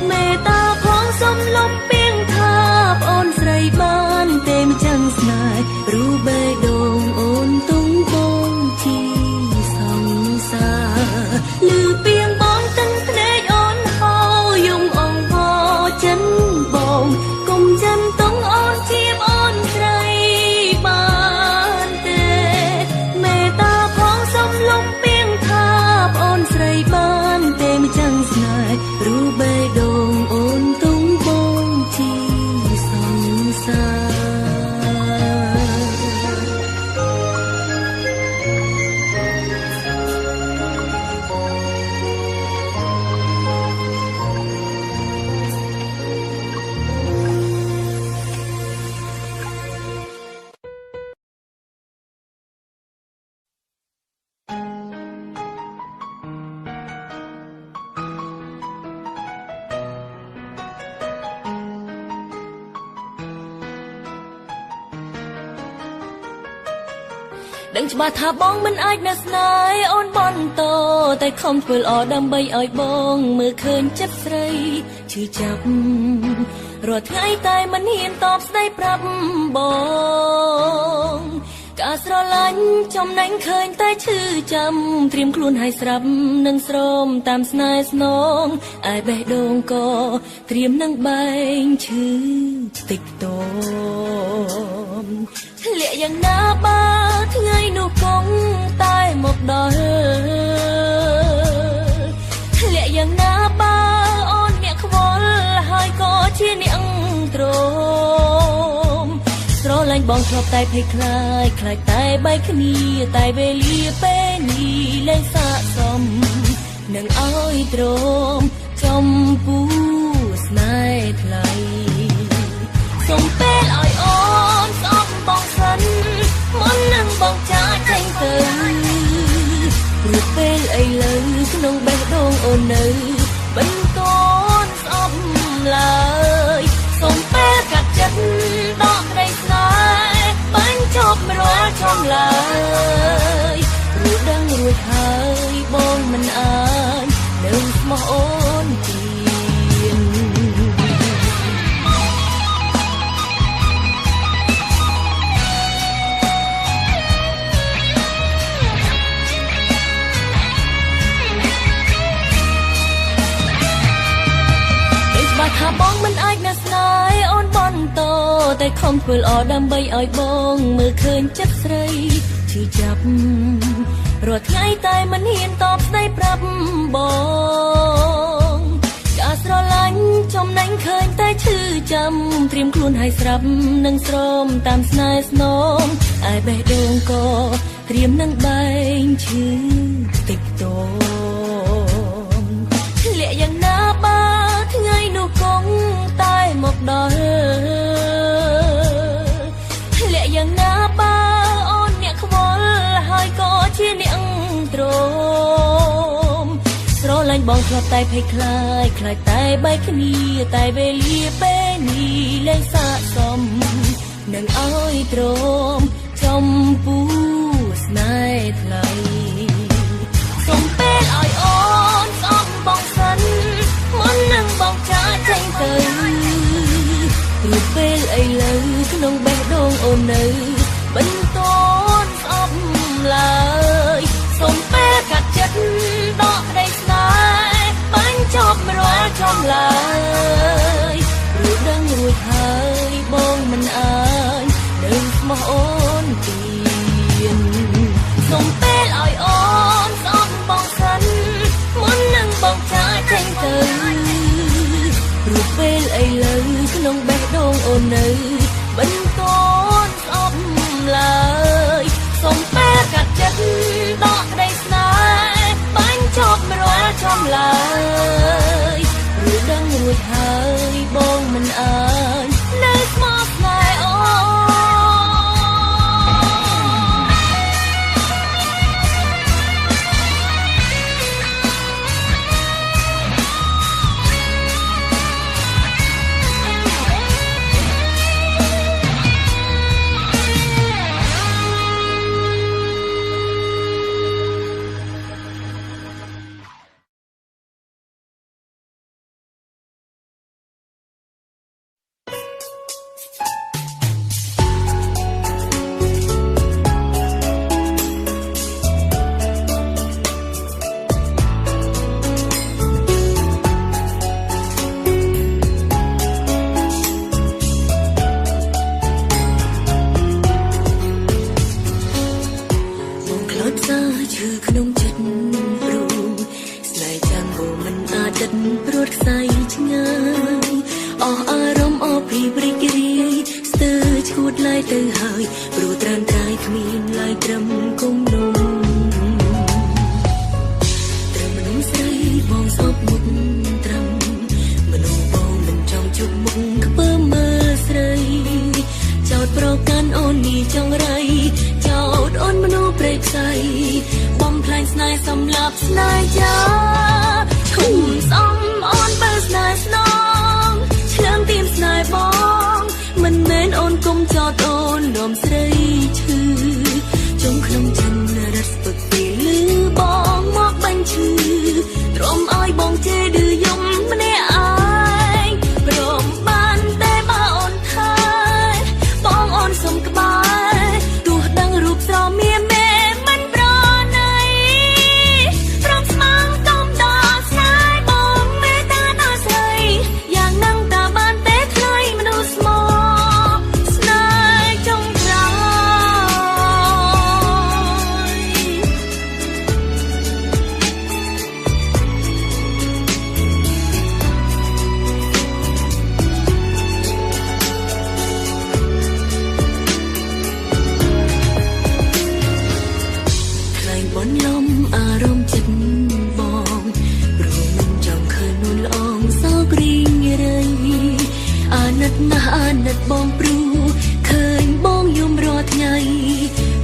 មេត្តាផងសំលុំពីងថាអូនស្រីបានទេមិនចាំងស្នេហ៍រូបបេះដូងអូនទុំបងជាសង្សារលឺពីងបងទឹកភ្នែកអូនហោយំអង្វរចិនបងគុំចិនតុងអូនជាអូនស្រីបានទេមេត្តាផងសំលុំពីងថាអូនស្រីបានទេមិនចាំងស្នេហ៍រូបបេះដូងអូនទុំបងជាសង្សារ ដឹងច្បាស់ថាបងមិនអាចនៅស្នេហ៍អូនបន្តតែខំធ្វើល្អដើម្បីឲ្យបងមើលឃើញចិត្តស្រីឈឺចាប់រាល់ថ្ងៃតែមិនហ៊ានតបស្ដីប្រាប់បងការស្រឡាញ់ចំណេញឃើញតែឈឺចាំត្រៀមខ្លួនឲ្យស្រាប់នឹងស្រោមតាមស្នេហ៍ស្នងឯបេះដូងក៏ត្រៀមនឹងបែងឈឺតិចតមធ្លាក់យ៉ាងណាបើថ្ងៃនោះគង់តែមកដល់ធ្លាក់យ៉ាងណាបើអូនអ្នកខ្វល់ហើយក៏ជាអ្នកទ្រាំស្រឡាញ់បងធ្លាប់តែភ័យខ្លាចខ្លាចតែបែកគ្នាតែវេលាពេលនេះលែងស័ក្តិសមនឹងឲ្យទ្រាំចំពោះស្នេហ៍ថ្លៃសូមពេលឲ្យអូនស្អប់បងសិនមុននឹងបងចាច់ចេញទៅ ពេលអីលើក្នុងបេះដូងអូននៅបន្តស្អប់ឡើយសូមពេលកាត់ចិត្តដកក្តីស្នេហ៍បញ្ចប់រាល់ចំឡើយព្រោះដឹងរួចហើយបងមិនអាចនឹងស្មោះអូនទៀតថាបងមិនអាចណាស់ស្នេហ៍អូនបន្តតែខំធ្វើល្អដើម្បីឲ្យបងមើលឃើញចិត្តស្រីឈឺចាប់រាល់ថ្ងៃតែមិនហ៊ានតបស្ដីប្រាប់បងការស្រឡាញ់ចំណេញឃើញតែឈឺចាំត្រៀមខ្លួនឲ្យស្រាប់នឹងស្រោមតាមស្នេហ៍ស្នងឯបេះដូងក៏ត្រៀមនឹងបែងឈឺតិចតួធ្លាក់យ៉ាងណាបាថ្ងៃនោះគង់តែមកដល់ធ្លាក់យ៉ាងណាបើអូនអ្នកខ្វល់ហើយក៏ជាអ្នកទ្រាំស្រឡាញ់បងធ្លាប់តែភ័យខ្លាចខ្លាចតែបែកគ្នាតែវេលាពេលនេះលែងស័ក្តិសមនឹងឲ្យទ្រាំចំពោះស្នេហ៍ថ្លៃសូមពេលឲ្យអូនស្អប់បងសិនមុននឹងបងចាចេញទៅព្រោះពេលឥឡូវក្នុងបេះដូងអូននៅបន្តស្អប់ឡើយសូមពេលកាត់ចិត្តដកក្តីស្នេហ៍បញ្ចប់រាល់ចំឡើយព្រោះដឹងរួចហើយបងមិនអាចនឹងស្មោះអូនទៀតសូមពេលឲ្យអូនស្អប់បងសិនមុននឹងបងចាចេញទៅព្រោះពេលឥឡូវក្នុងបេះដូងអូននៅបន្តស្អប់ឡើយសូមពេលកាត់ចិត្តដកក្តីស្នេហ៍បញ្ចប់រាល់ចំឡើយព្រោះដឹងរួចហើយបងមិនអាចនៅស្មោះស្នេហ៍អូទៅហើយព្រោះត្រាំត្រៃគ្មានឡើយត្រឹមគុំនំត្រឹមមនុស្សស្រីបងសពមុខត្រឹមមនុស្សបងមិនចង់ជុំមុខខ្ពើមើលស្រីចោតប្រកាន់អូននេះចង់រៃចោតអូនមនុស្សព្រៃផ្សៃបំផ្លាញស្នេហ៍សម្លាប់ស្នេហ៍ចាធំសំអូនបើស្នេហ៍ស្នងឆ្លើមទៀមស្នេហ៍បងមិនមែនអូនគុំចោតអូននាំស្រីឈឺចុងក្នុងចិត្តរត់ស្ពឹកពេលឮបងមកបាញ់ឈឺទ្រាំឲ្យបងជេរឌឺយំម្នាក់ឯងព្រមបានតែបើអូនថាបងអូនសុំក្បែរទោះដឹងរូបស្រមៀមមេមិនប្រណីព្រមស្មងទុំដល់ស្នេហ៍បងមេតាដល់ស្រីយ៉ាងនឹងតាបានទេថ្លៃមនុស្សស្មោស្នេហ៍ចុងក្រោយខ្លែងបនលំអារម្មណ៍ចិត្តបងព្រោះមិនចង់ឃើញនួនល្អងសោករីងរៃអាណិតណាស់អាណិតបងព្រោះឃើញបងយំរាល់ថ្ងៃ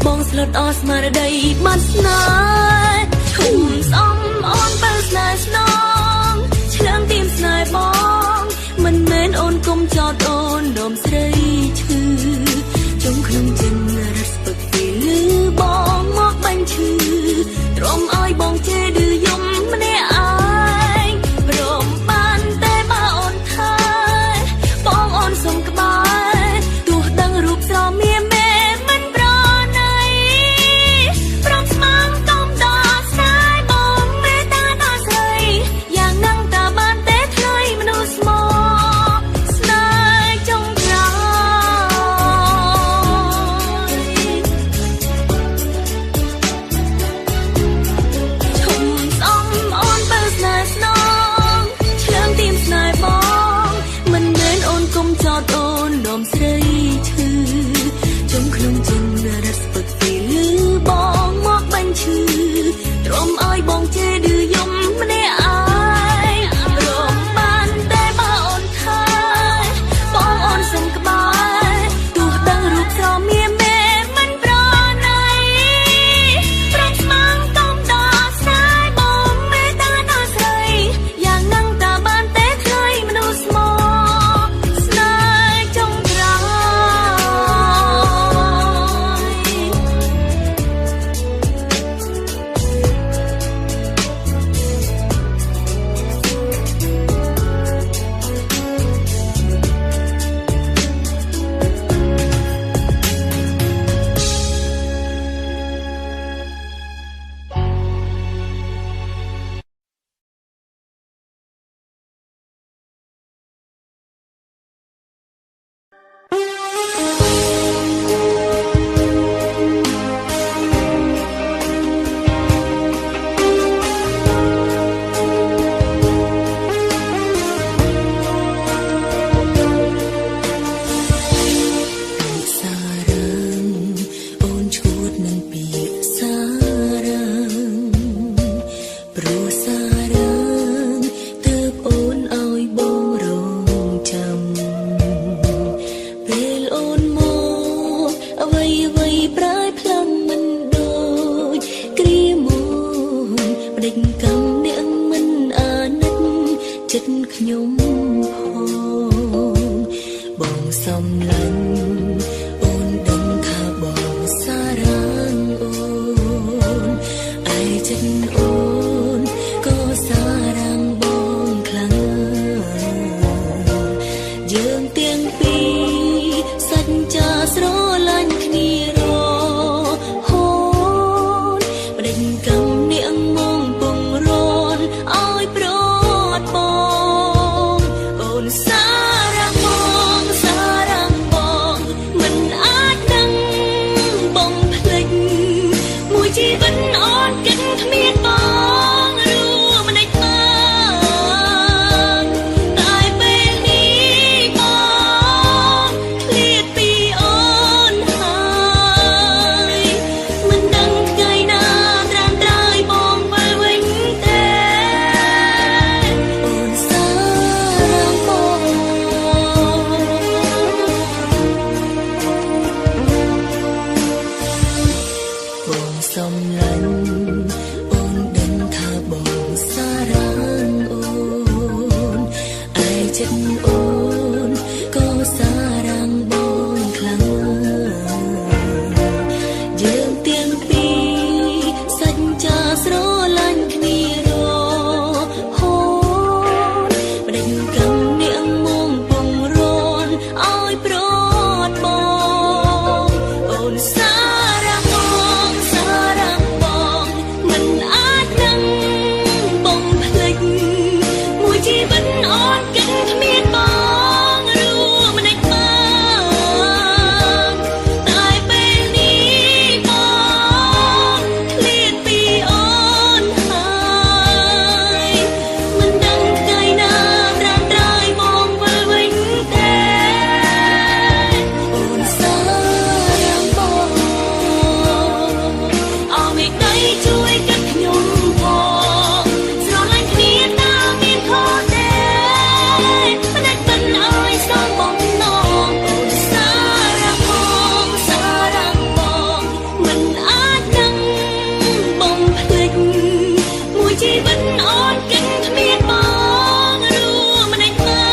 បងស្លុតអស់ស្មារតីបាត់ស្នេហ៍ ខ្ញុំផងបងសំឡាញ់អូនដឹងថាបងសារ៉ាងអូនឯចិត្តអូនក៏សារ៉ាងបងខ្លាំងយើងទាំងពីរសច្ចាស្រឡាញ់គ្នារហូតបដិញកម្មនាងមកពងរនឲ្យប្រត់បងអូនសារ៉ាងបងសារ៉ាងបងមិនអាចដឹងបងភ្លេចមួយជីវិតអូនគិតគ្មានបងរួមមិនដេចបានតែពេលនេះបងឃ្លាតពីអូនហើយមិនដឹងថ្ងៃណាត្រាំត្រើយបងវិលវិញទេអូនសារ៉ាងបងបងសំឡាញ់អូនដឹងថាបងសារ៉ាងអូនឯចិត្តអូនក៏សារ៉ាងបងខ្លាំងយើងទាំងពីរសច្ចាស្រឡាញ់គ្នារហូតបដិញកម្មនាងមកពងរនឲ្យប្រត់បងអូនសារ៉ាងបងសារ៉ាងបងមិនអាចដឹងបងភ្លេចមួយជីវិតអូនគិតគ្មានបងរួមមិនដេចបានតែពេលនេះបងឃ្លាតពីអូនហើយមិនដឹងថ្ងៃណាត្រាំត្រើយបងវិលវិញទេអូនសារ៉ាងបងអោមេដៃជួយកាត់ខ្ញុំផងស្រឡាញ់គ្នាតើមានខុសទេមិនអាចមិនឲ្យសងបំណងអូនសារ៉ាងបងសារ៉ាងបងមិនអាចដឹងបងភ្លេចមួយជីវិតអូនគិតគ្មានបងរួមមិនដេចបា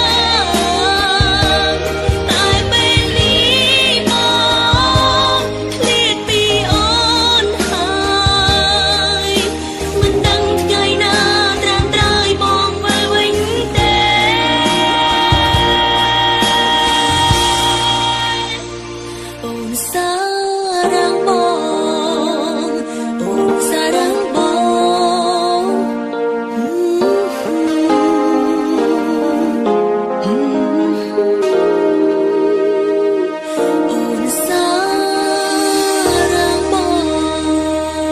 នតែពេលនេះបងឃ្លាតពីអូនហើយមិនដឹងថ្ងៃណាត្រាំត្រើយបងវិលវិញទេអូនសារ៉ាងបងអូនសារ៉ាងបងអូនសារ៉ាងបង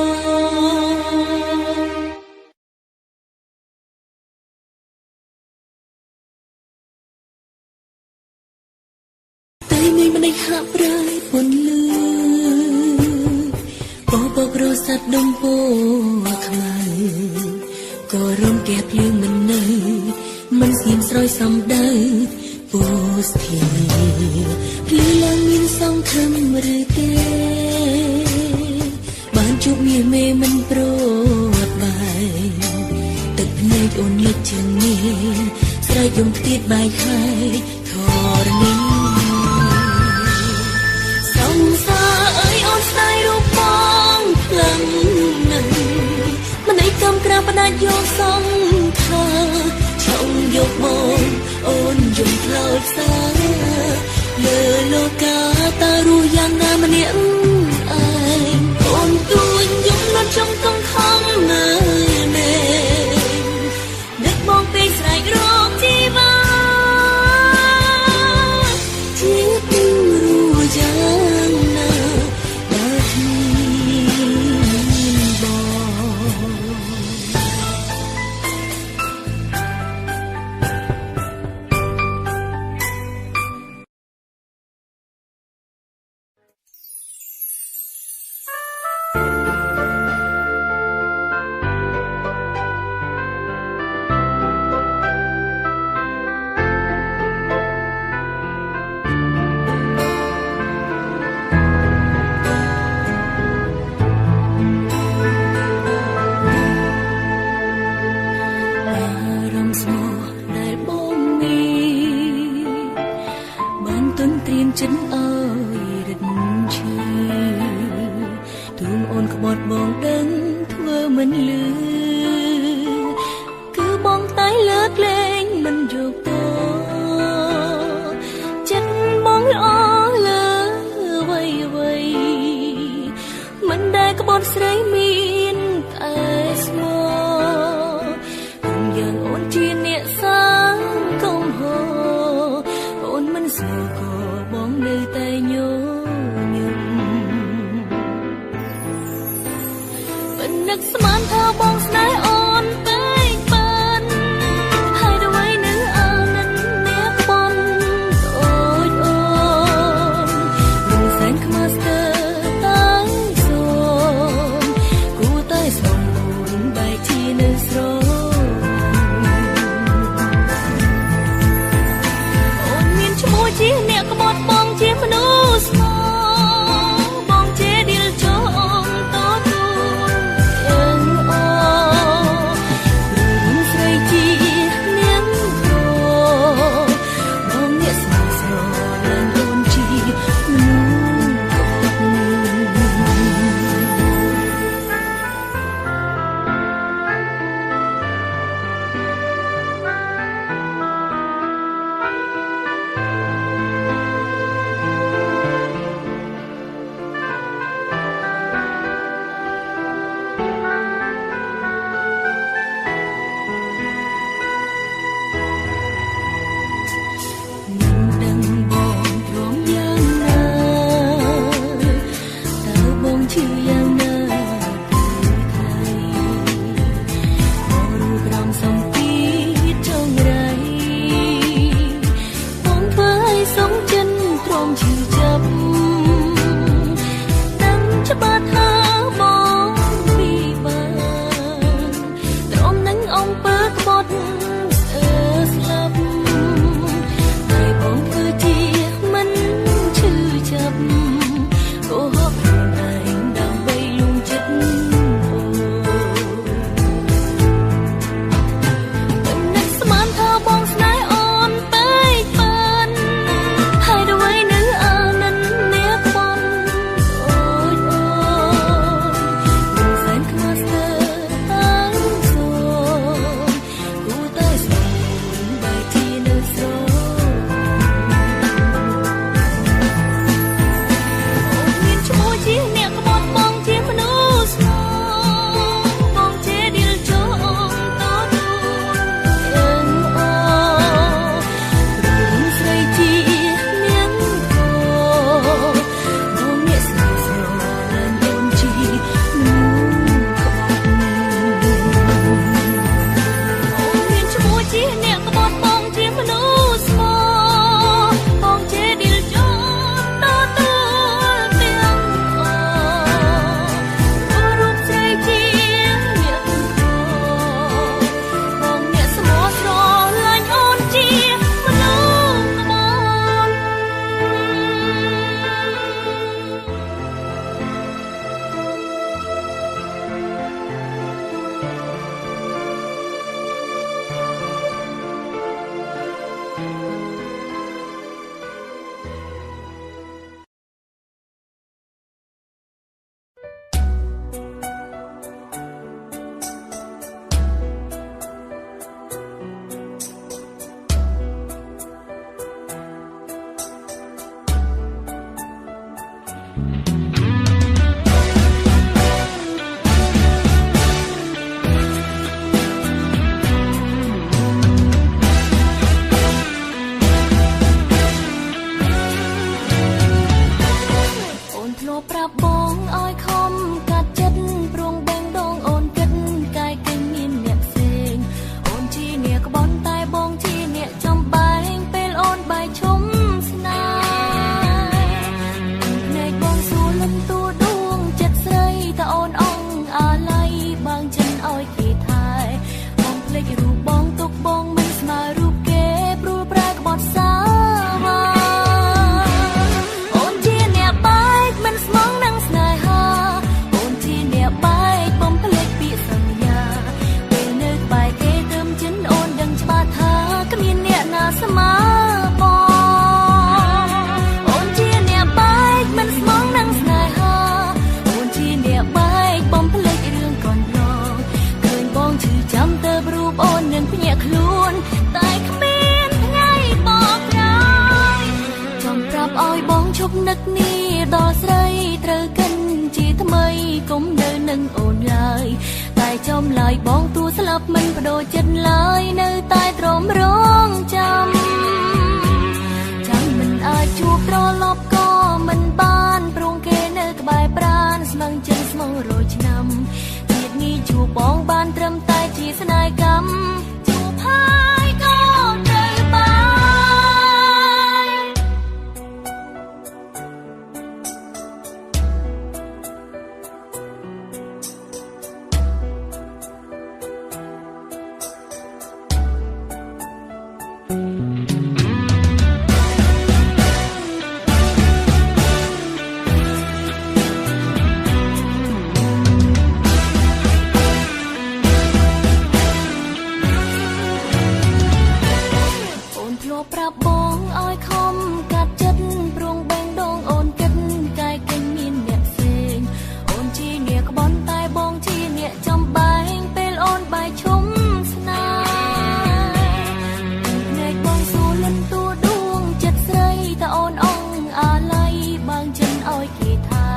តែមានមិនដេចហាក់ប្រៃពន្លឺបបករស័តដុំពោខ្មៅក៏រំកែភ្លៀងមិននៅមិនស្ងៀមស្រោយសំដៅពោស្ធាភ្លឺឡើងមានសង្ឃឹមឬទេបានជួបមាសមេមិនប្រត់បែកទឹកភ្នែកអូនលិចជាងនេះស្រែកយំខ្ទៀតបែកហើយធរណីសង្សារអើយអូនស្ដាយរូបបងផ្លឹងនឹងមិនឯកំក្រាបដាច់យកសង្ខាឆុងយកមកអូនយំផ្លោតសាលើលោកាតារស់យ៉ាងណាម្នាក់ឯងអូនទួញយំលត់ចំកងខំមើលមេនឹកបងពេកស្រែករកជីវ៉ាជាពីរួយ៉ាងណាបើគ្មានបង យ៉ាងអូនជាអ្នកសាងកំហុសអូនមិនស្គាល់ក៏បងនៅតែញញឹមមិននឹកស្មានថាបងស្នេហ៍អូនពេកបាន ប់នឹកនេះដល់ស្រីត្រូវកិនជាថ្មីកុំនៅនឹងអូនឡើយតែចំឡើយបងទួស្លាប់មិនបដូរចិត្តឡើយ អូនធ្លាប់ប្រាប់បងឲ្យខំកាត់ចិត្តព្រោងបែងដងអូនគិតកាយកិញមានអ្នកផ្សេងអូនជាអ្នកក្បន់តែបងជាអ្នកចំបែងពេលអូនបាយឈុំស្នេហ៍ភ្នែកបងសួរលិនតួដួងចិត្តស្រីតែអូនអងអាឡ័យបើងចិនឲ្យគេថែ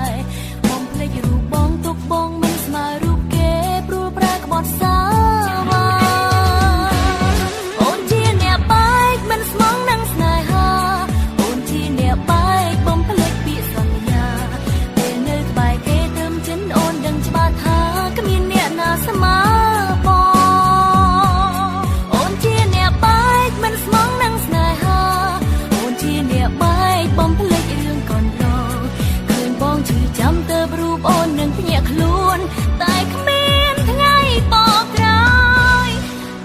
បងភ្លេចរូបបងទុកបងមិនស្មើរូបគេព្រួលប្រែក្បត់សាវ៉ាអូនជាអ្នកបែកមិនស្មងនឹងស្នេហាអូនជាអ្នកបែកបំភ្លេចពាក្យសន្យាពេលនៅក្បែរគេទៅចិនអូនដឹងច្បាស់ថាគ្មានអ្នកណាស្មើបងអូនជាអ្នកបែកមិនស្មងនឹងស្នេហាអូនជាអ្នកបែកបំភ្លេចរឿងកូនឡងឃើញបងឈឺចាំទៅរូបអូននឹងភ្ញាក់ខ្លួនតែគ្មានថ្ងៃបកក្រោយ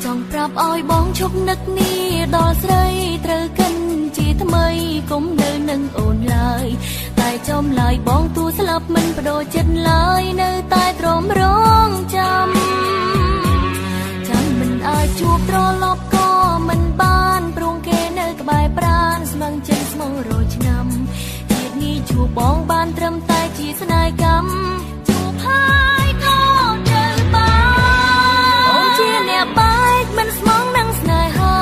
ចង់ប្រាប់ឲ្យបងឈប់នឹកនេះដល់ស្រីត្រូវកិនជាថ្មីកុំនៅនឹងអូនឡើយតែចំឡើយបងទូស្លាប់មិនបដូរចិត្តឡើយនៅតែទ្រាំរងចាំមិនអាចជួបត្រឡប់ក៏មិនបានព្រោងគេនៅក្បែរប្រាណស្មឹងចិនស្មងរយឆ្នាំជាតិនេះជួបបងបានត្រឹមតែជាស្នេហ៍កម្មជួបហើយក៏ត្រូវបានអូនជាអ្នកបែកមិនស្មងនឹងស្នេហា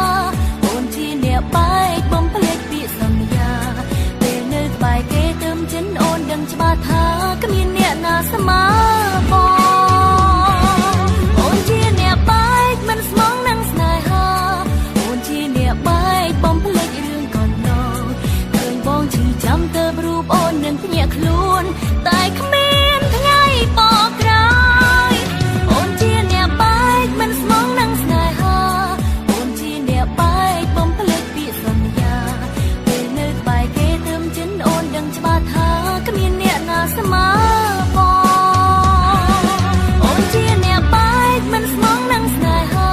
អូនជាអ្នកបែកបំភ្លេចពាក្យសន្យាពេលនៅក្បែរគេទៅចិនអូនដឹងច្បាស់ថាគ្មានអ្នកណាស្មើបងអូនជាអ្នកបែកមិនស្មងនឹងស្នេហាអូនជាអ្នកបែកបំភ្លេចរឿងកូនឡងឃើញបងឈឺចាំទៅរូបអូននឹងភ្ញាក់ខ្លួនតែគ្មានថ្ងៃបកក្រោយអូនជាអ្នកបែកមិនស្មងនឹងស្នេហាអូនជាអ្នកបែកបំភ្លេចពាក្យសន្យាពេលនៅក្បែរគេទៅចិនអូនដឹងច្បាស់ថាគ្មានអ្នកណាស្មើបងអូនជាអ្នកបែកមិនស្មងនឹងស្នេហា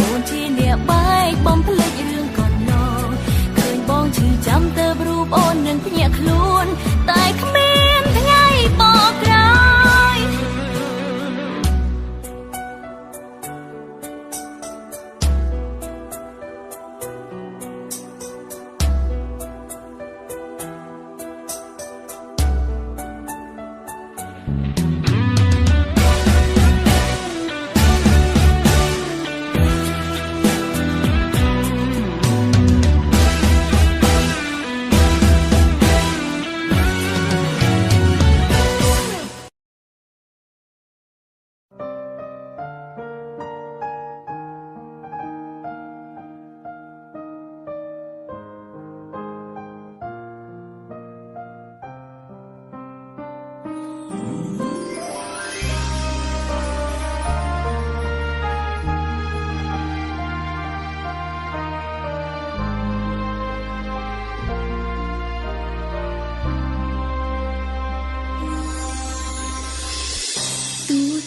អូនជាអ្នកបែកបំភ្លេចរឿងកូនឡងឃើញបងឈឺចាំទៅរូបអូននឹងភ្ញាក់ខ្លួនតែគ្មានថ្ងៃបកក្រោយ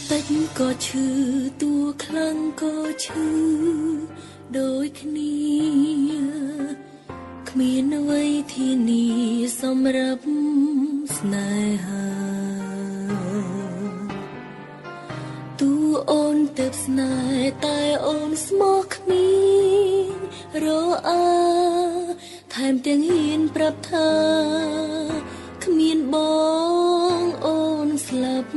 តិចក៏ឈឺតួខ្លាំងក៏ឈឺដូចគ្នាគ្មានអ្វីធានាសម្រាប់ស្នេហាតួអូនទៅស្នេហ៍តែអូនស្មោះគ្មានរអាថែមទាំងហ៊ានប្រាប់ថាគ្មានបងអូនស្លាប់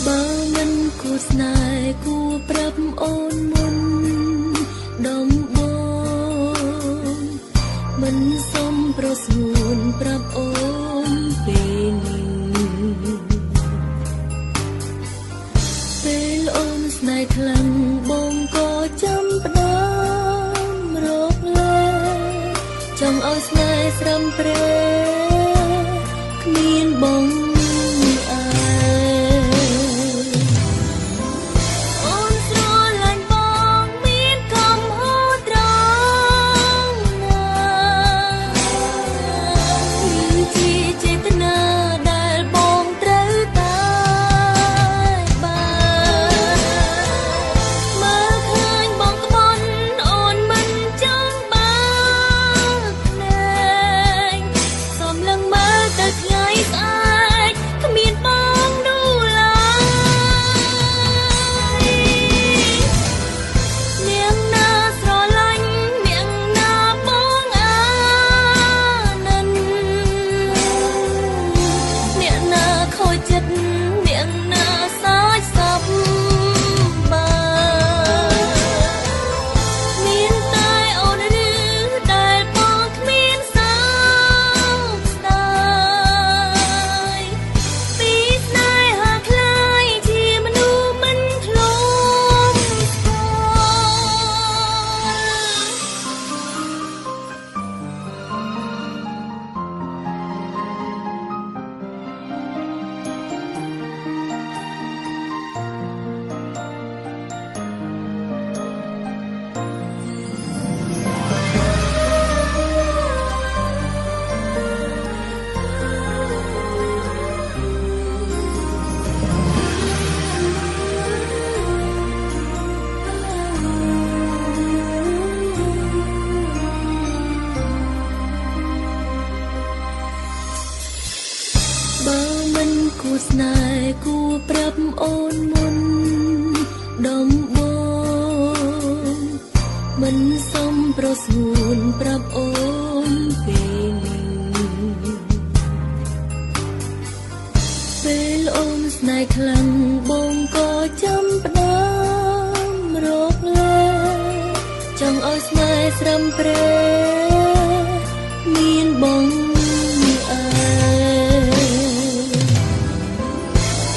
បើមិនគួរស្នេហ៍គួរប្រាប់អូនមុនដំបូងមិនសមប្រសួនប្រាប់អូនពេលនេះពេលអូនស្នេហ៍ខ្លាំងបងក៏ចាំផ្ដើមរកលែចង់ឲ្យស្នេហ៍ស្រំព្រែគ្មានបងបង សួនប្រាប់អូនពេលពេលអូនស្នេហ៍ខ្លាំងបងក៏ចាំផ្ដើមរកលែចង់ឲ្យស្នេហ៍ស្រំព្រែមានបងអើ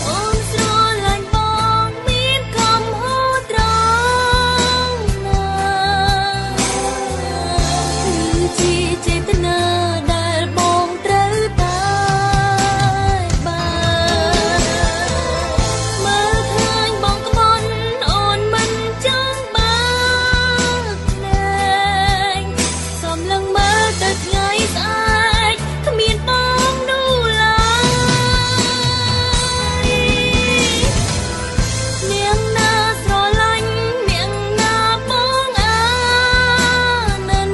អូនស្រឡាញ់បងមានកំហុសត្រង់ណាគឺជាចេតនាដែលបងត្រូវតែបានមើលឃើញបងក្បន់អូនមិនចង់បានណែងសំឡឹងមើលទៅថ្ងៃស្អែកគ្មានបងនោះឡើយនាងណាស្រឡាញ់នាងណាបងអានិន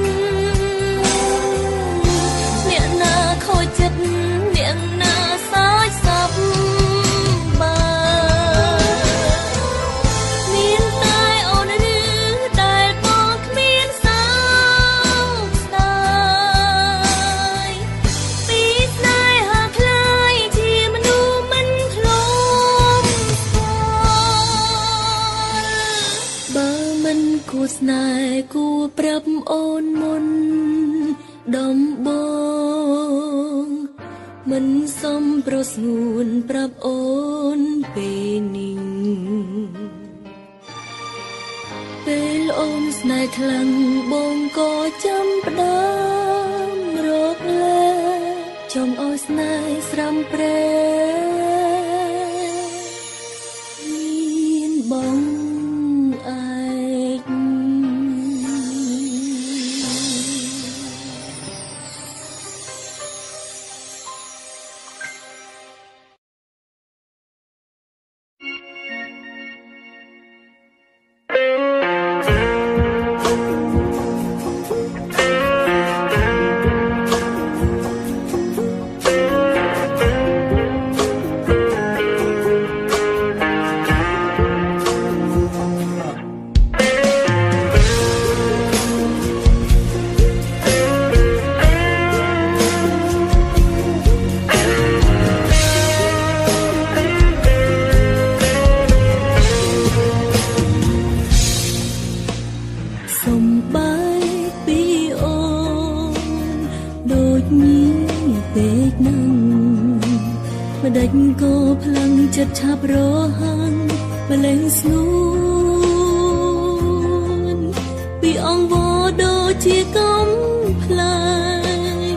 អ្នកណាខូចចិត្តអ្នកណាសាច់សពបានមានតែអូនឬដែលបងគ្មានសោកស្ដាយពីស្នេហាខ្លាយជាមនុស្សមិនធ្លាប់ស្គាល់បើមិនគួរស្នេហ៍គួរប្រាប់អូនមុនដំបងមិនសមប្រស្ងួនប្រាប់អូនពេលនេះពេលអូនស្នេហ៍ខ្លាំងបងក៏ចាំផ្ដើមរកលែចង់ឲ្យស្នេហ៍ស្រំព្រែមានបងឯក ម្ដេចក៏ផ្លាំងចិត្តឆាប់រហ័ងបលែងស្ងួនពីអង្វរដូចជាកំផ្លែង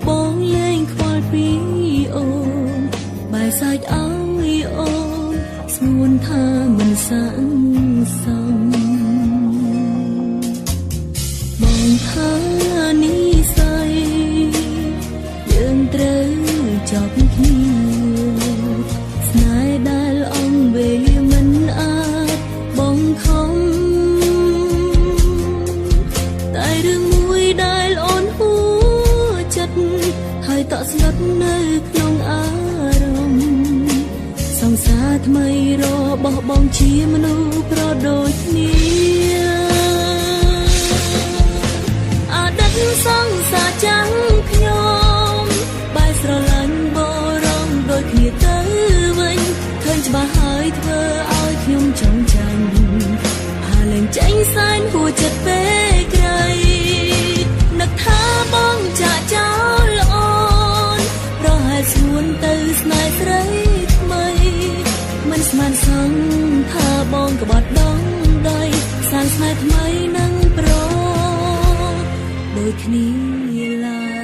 បងលែងខ្វល់ពីអូនបែរសាច់ឲ្យអូនស្ងួនថាមិនស័ក្តិសមបងថានិស័យយើងត្រូវចប់គ្នាស្នេហ៍ដែលអង្វេមិនអាចបងខំតែរឿងមួយដែលអូនហួចិត្តហើយតក់ស្លុតនៅក្នុងអារម្មណ៍សង្សារថ្មីរបស់បងជាមនុស្សប្រដូចគ្នាអតីតសង្សារចាំងខ្ញុំបែរស្រឡាញ់បរំដូចគ្នាទៅវិញឃើញច្បាស់ហើយធ្វើឲ្យខ្ញុំចង់ចាញ់ហើយលែងចេញសែនហួចិត្តពេកក្រៃនឹកថាបងចាក់ចោលអូនប្រហែលស្ងួនទៅស្នេហ៍ស្រីថ្មីមិនស្មានសង្ឃថាបងក្បត់ដងដីសាងស្នេហ៍ថ្មីនឹងប្រដូចគ្នាឡើយ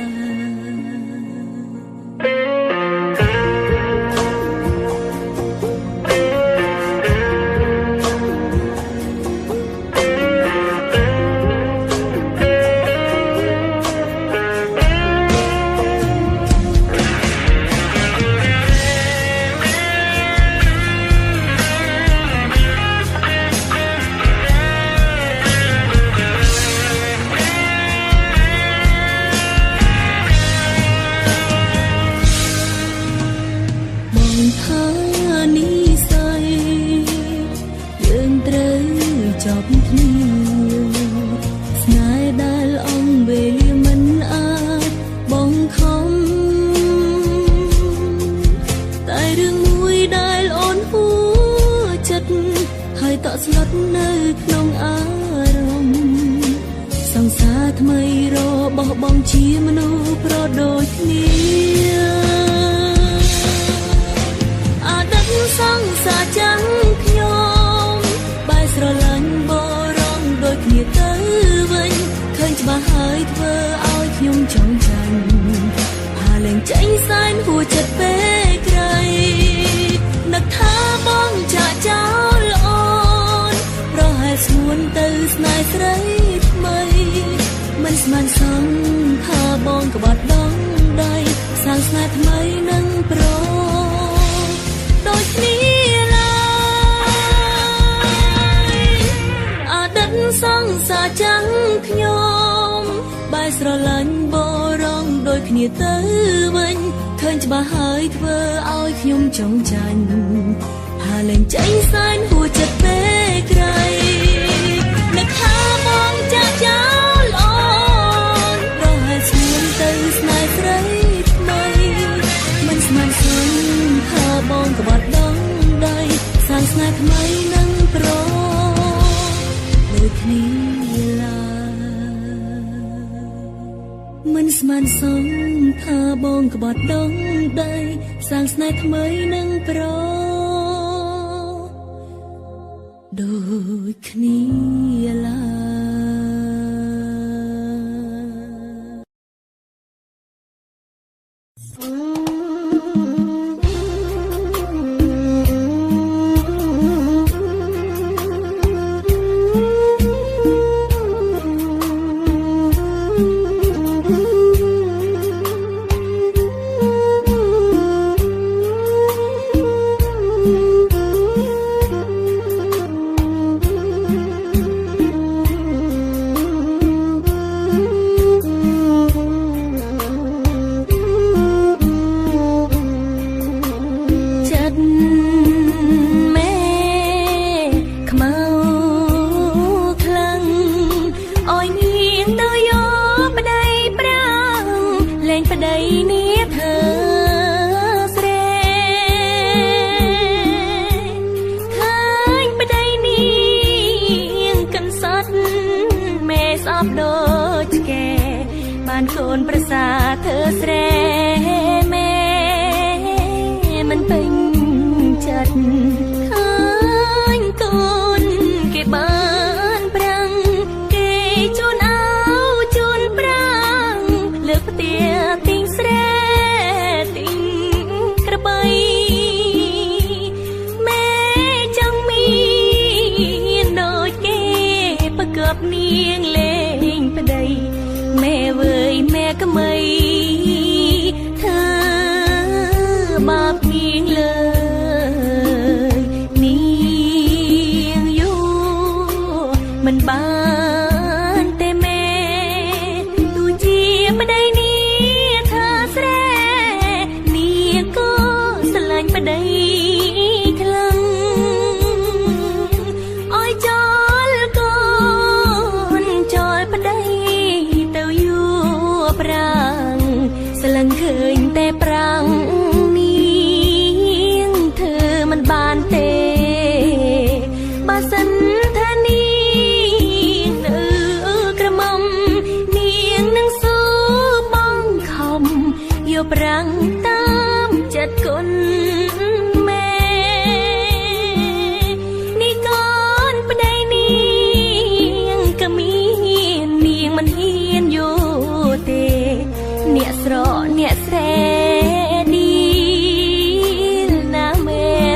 ក្នុងអារម្មណ៍សង្សារថ្មីរបស់បងជាមនុស្សប្រដូចគ្នាអតីតសង្សារចាំខ្ញុំបែរស្រឡាញ់បរងដូចគ្នាទៅវិញឃើញច្បាស់ហើយធ្វើឲ្យខ្ញុំចង់ចាញ់ផាលែងចេញសែនហួចចិត្តពេលក្រៃនឹកថាបងចាក់ចោលអូនប្រហែលស្ងួនទៅស្នេហ៍ស្រីថ្មីមិនស្មានសងថាបងក្បត់ដងដៃសាងស្នេហ៍ថ្មីនឹងប្រដូចគ្នាឡើយអតីតសង្សារចាំងខ្ញុំបែរស្រឡាញ់បរងដូចគ្នាទៅវិញឃើញច្បាស់ហើយធ្វើឲ្យខ្ញុំចង់ចាញ់ហាលែងចេញសែនហួចចិត្តពេលក្រៃនឹកថាបងចាក់ចោលអូនប្រហែលស្ងួនទៅស្នេហ៍ស្រីថ្មីមិនស្មានសងថាបងក្បត់ដងដៃសាងស្នេហ៍ថ្មីនឹងប្រដូចគ្នាឡើយមិនស្មានសងថាបងក្បត់ដងដៃសាងស្នេហ៍ថ្មីនឹងប្រដូចគ្នាឡើយកូនប្រសាធ្វើស្រែមេមិនពេញចិត្តឃើញកូនគេបានប្រាំងគេជូនអោជូនប្រាំងលើកផ្ទះទីងស្រែទីងក្របីមេចង់មានដូចគេប្រកបនាងលេងប្តីមេវើយមេក្មៃធ្វើបាបនាងលើនាងយូមិនបានទេមេទោះជាប្តីនេះថាស្រែនាងក៏ស្រឡាញ់ប្តីខ្លាំងអោយចោលកូនចោលប្តីប្រាំងស្លឹងឃើញតែប្រាំងនាងធ្វើមិនបានទេបើសិនថានាងនៅក្រមុំនាងនឹងស៊ូបងខំយកប្រាំងតាមចិត្តគុណមេនេះកូនប្តីនាងក៏មាននាងមិនហ៊ានយកអ្នកស្រកអ្នកស្រែឌីលណាមេ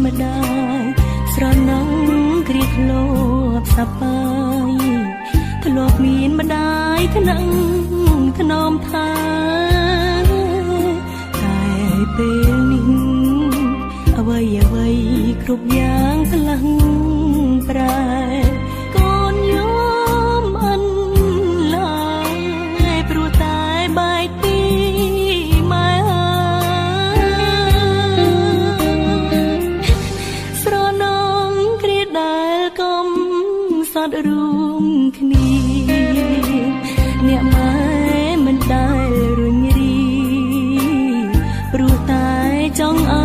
ម្ដាយស្រណងគ្រាធ្លាប់សប្បាយធ្លាប់មានម្ដាយថ្នាក់ថ្នមថាតែពេលនេះអ្វីអ្វីគ្រប់យ៉ាងផ្លាស់ប្រែកូនយំអិនឡើយព្រោះតែបែកពីម៉ែស្រណងគ្រាដែលកុំសត់រួមគ្នាអ្នកម៉ែមិនដែលរុញរីព្រោះតែចង់ឲ្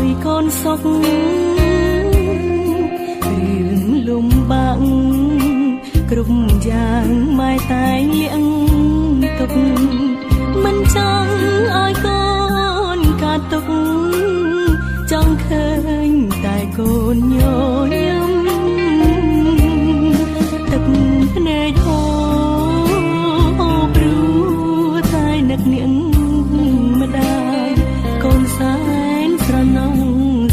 យកូនសុខរឿងលំបាកគ្រប់យ៉ាងម៉ែតែងលៀងទុកមិនចង់ឲ្យកូនកាត់ទុកចង់ឃើញតែកូនញញឹមទឹកភ្នែកហូរព្រោះតែនឹកនាងម្ដាយកូនសែនស្រណង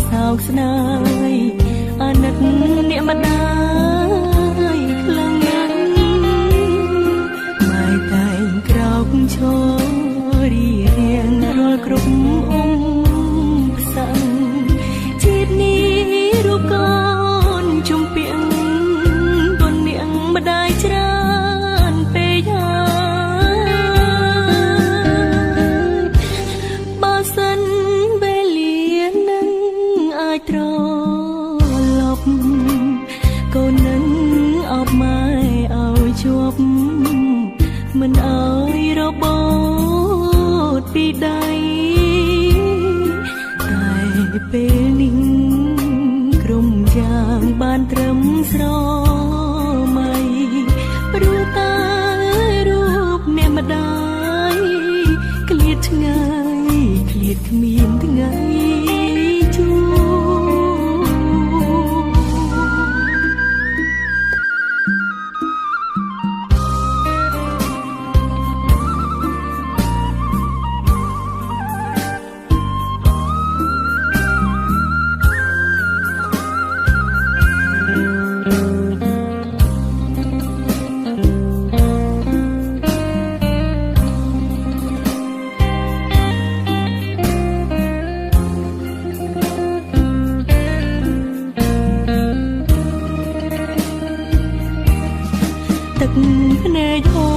សោកស្ដាយអាណិតអ្នកម្ដាយខ្លាំងណាស់ម៉ែតែងក្រោកឈររៀងរាល់គ្រប់អ៊ំផ្សងជាតិនេះរូបកូនជំពាក់បុណ្យនាងម្ដាយច្រើនពេកហើយបើសិនវេលានឹងអាចត្រឡប់កូននឹងអបម៉ែឲ្យជាប់មិនឲ្យរបូតពីដៃតែពេលនេះក្រុមយ៉ាងបានត្រឹមស្រមៃព្រោះតែរូបអ្នកម្ដាយឃ្លាតឆ្ងាយឃ្លាតគ្មានថ្ងៃជួបទឹកភ្នែកហូ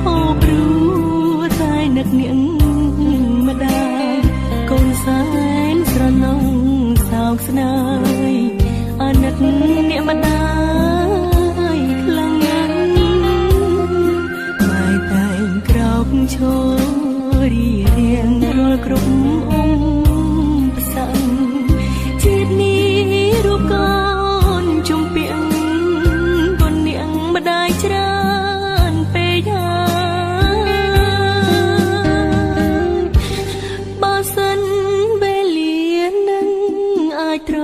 រព្រោះតែនឹកនាងម្ដាយកូនសែនស្រណងសោកស្ដាយអាណិតអ្នកម្ដាយខ្លាំងណាស់ម៉ែតែងក្រោកឈររៀងរាល់គ្រប់អ៊ំផ្សងជាតិនេះរូបកូនជំពាក់ម្ដាយច្រើនពេកហើយបើសិនវេលានឹងអាចត្រ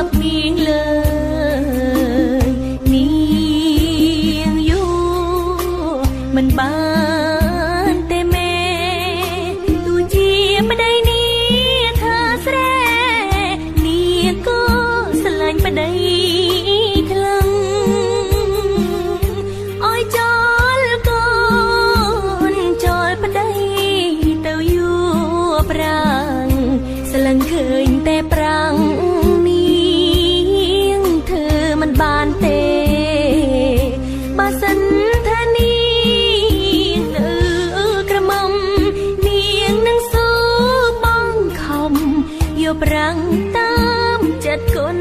บនាងលើនាងយោមិនបានទេមេទោះជាប្តីនាងថាស្រែនាងក៏ស្រឡាញ់ប្តីខ្លាំងអើយចោលកូនចោលប្តីទៅយូរប្រាំងស្លឹងឃើញតែប្រាំងនាងធ្វើមិនបានទេបើសិនថានាងនៅក្រមុំនាងនឹងស៊ូបងខំយកប្រាំងតាមចិត្តគុណ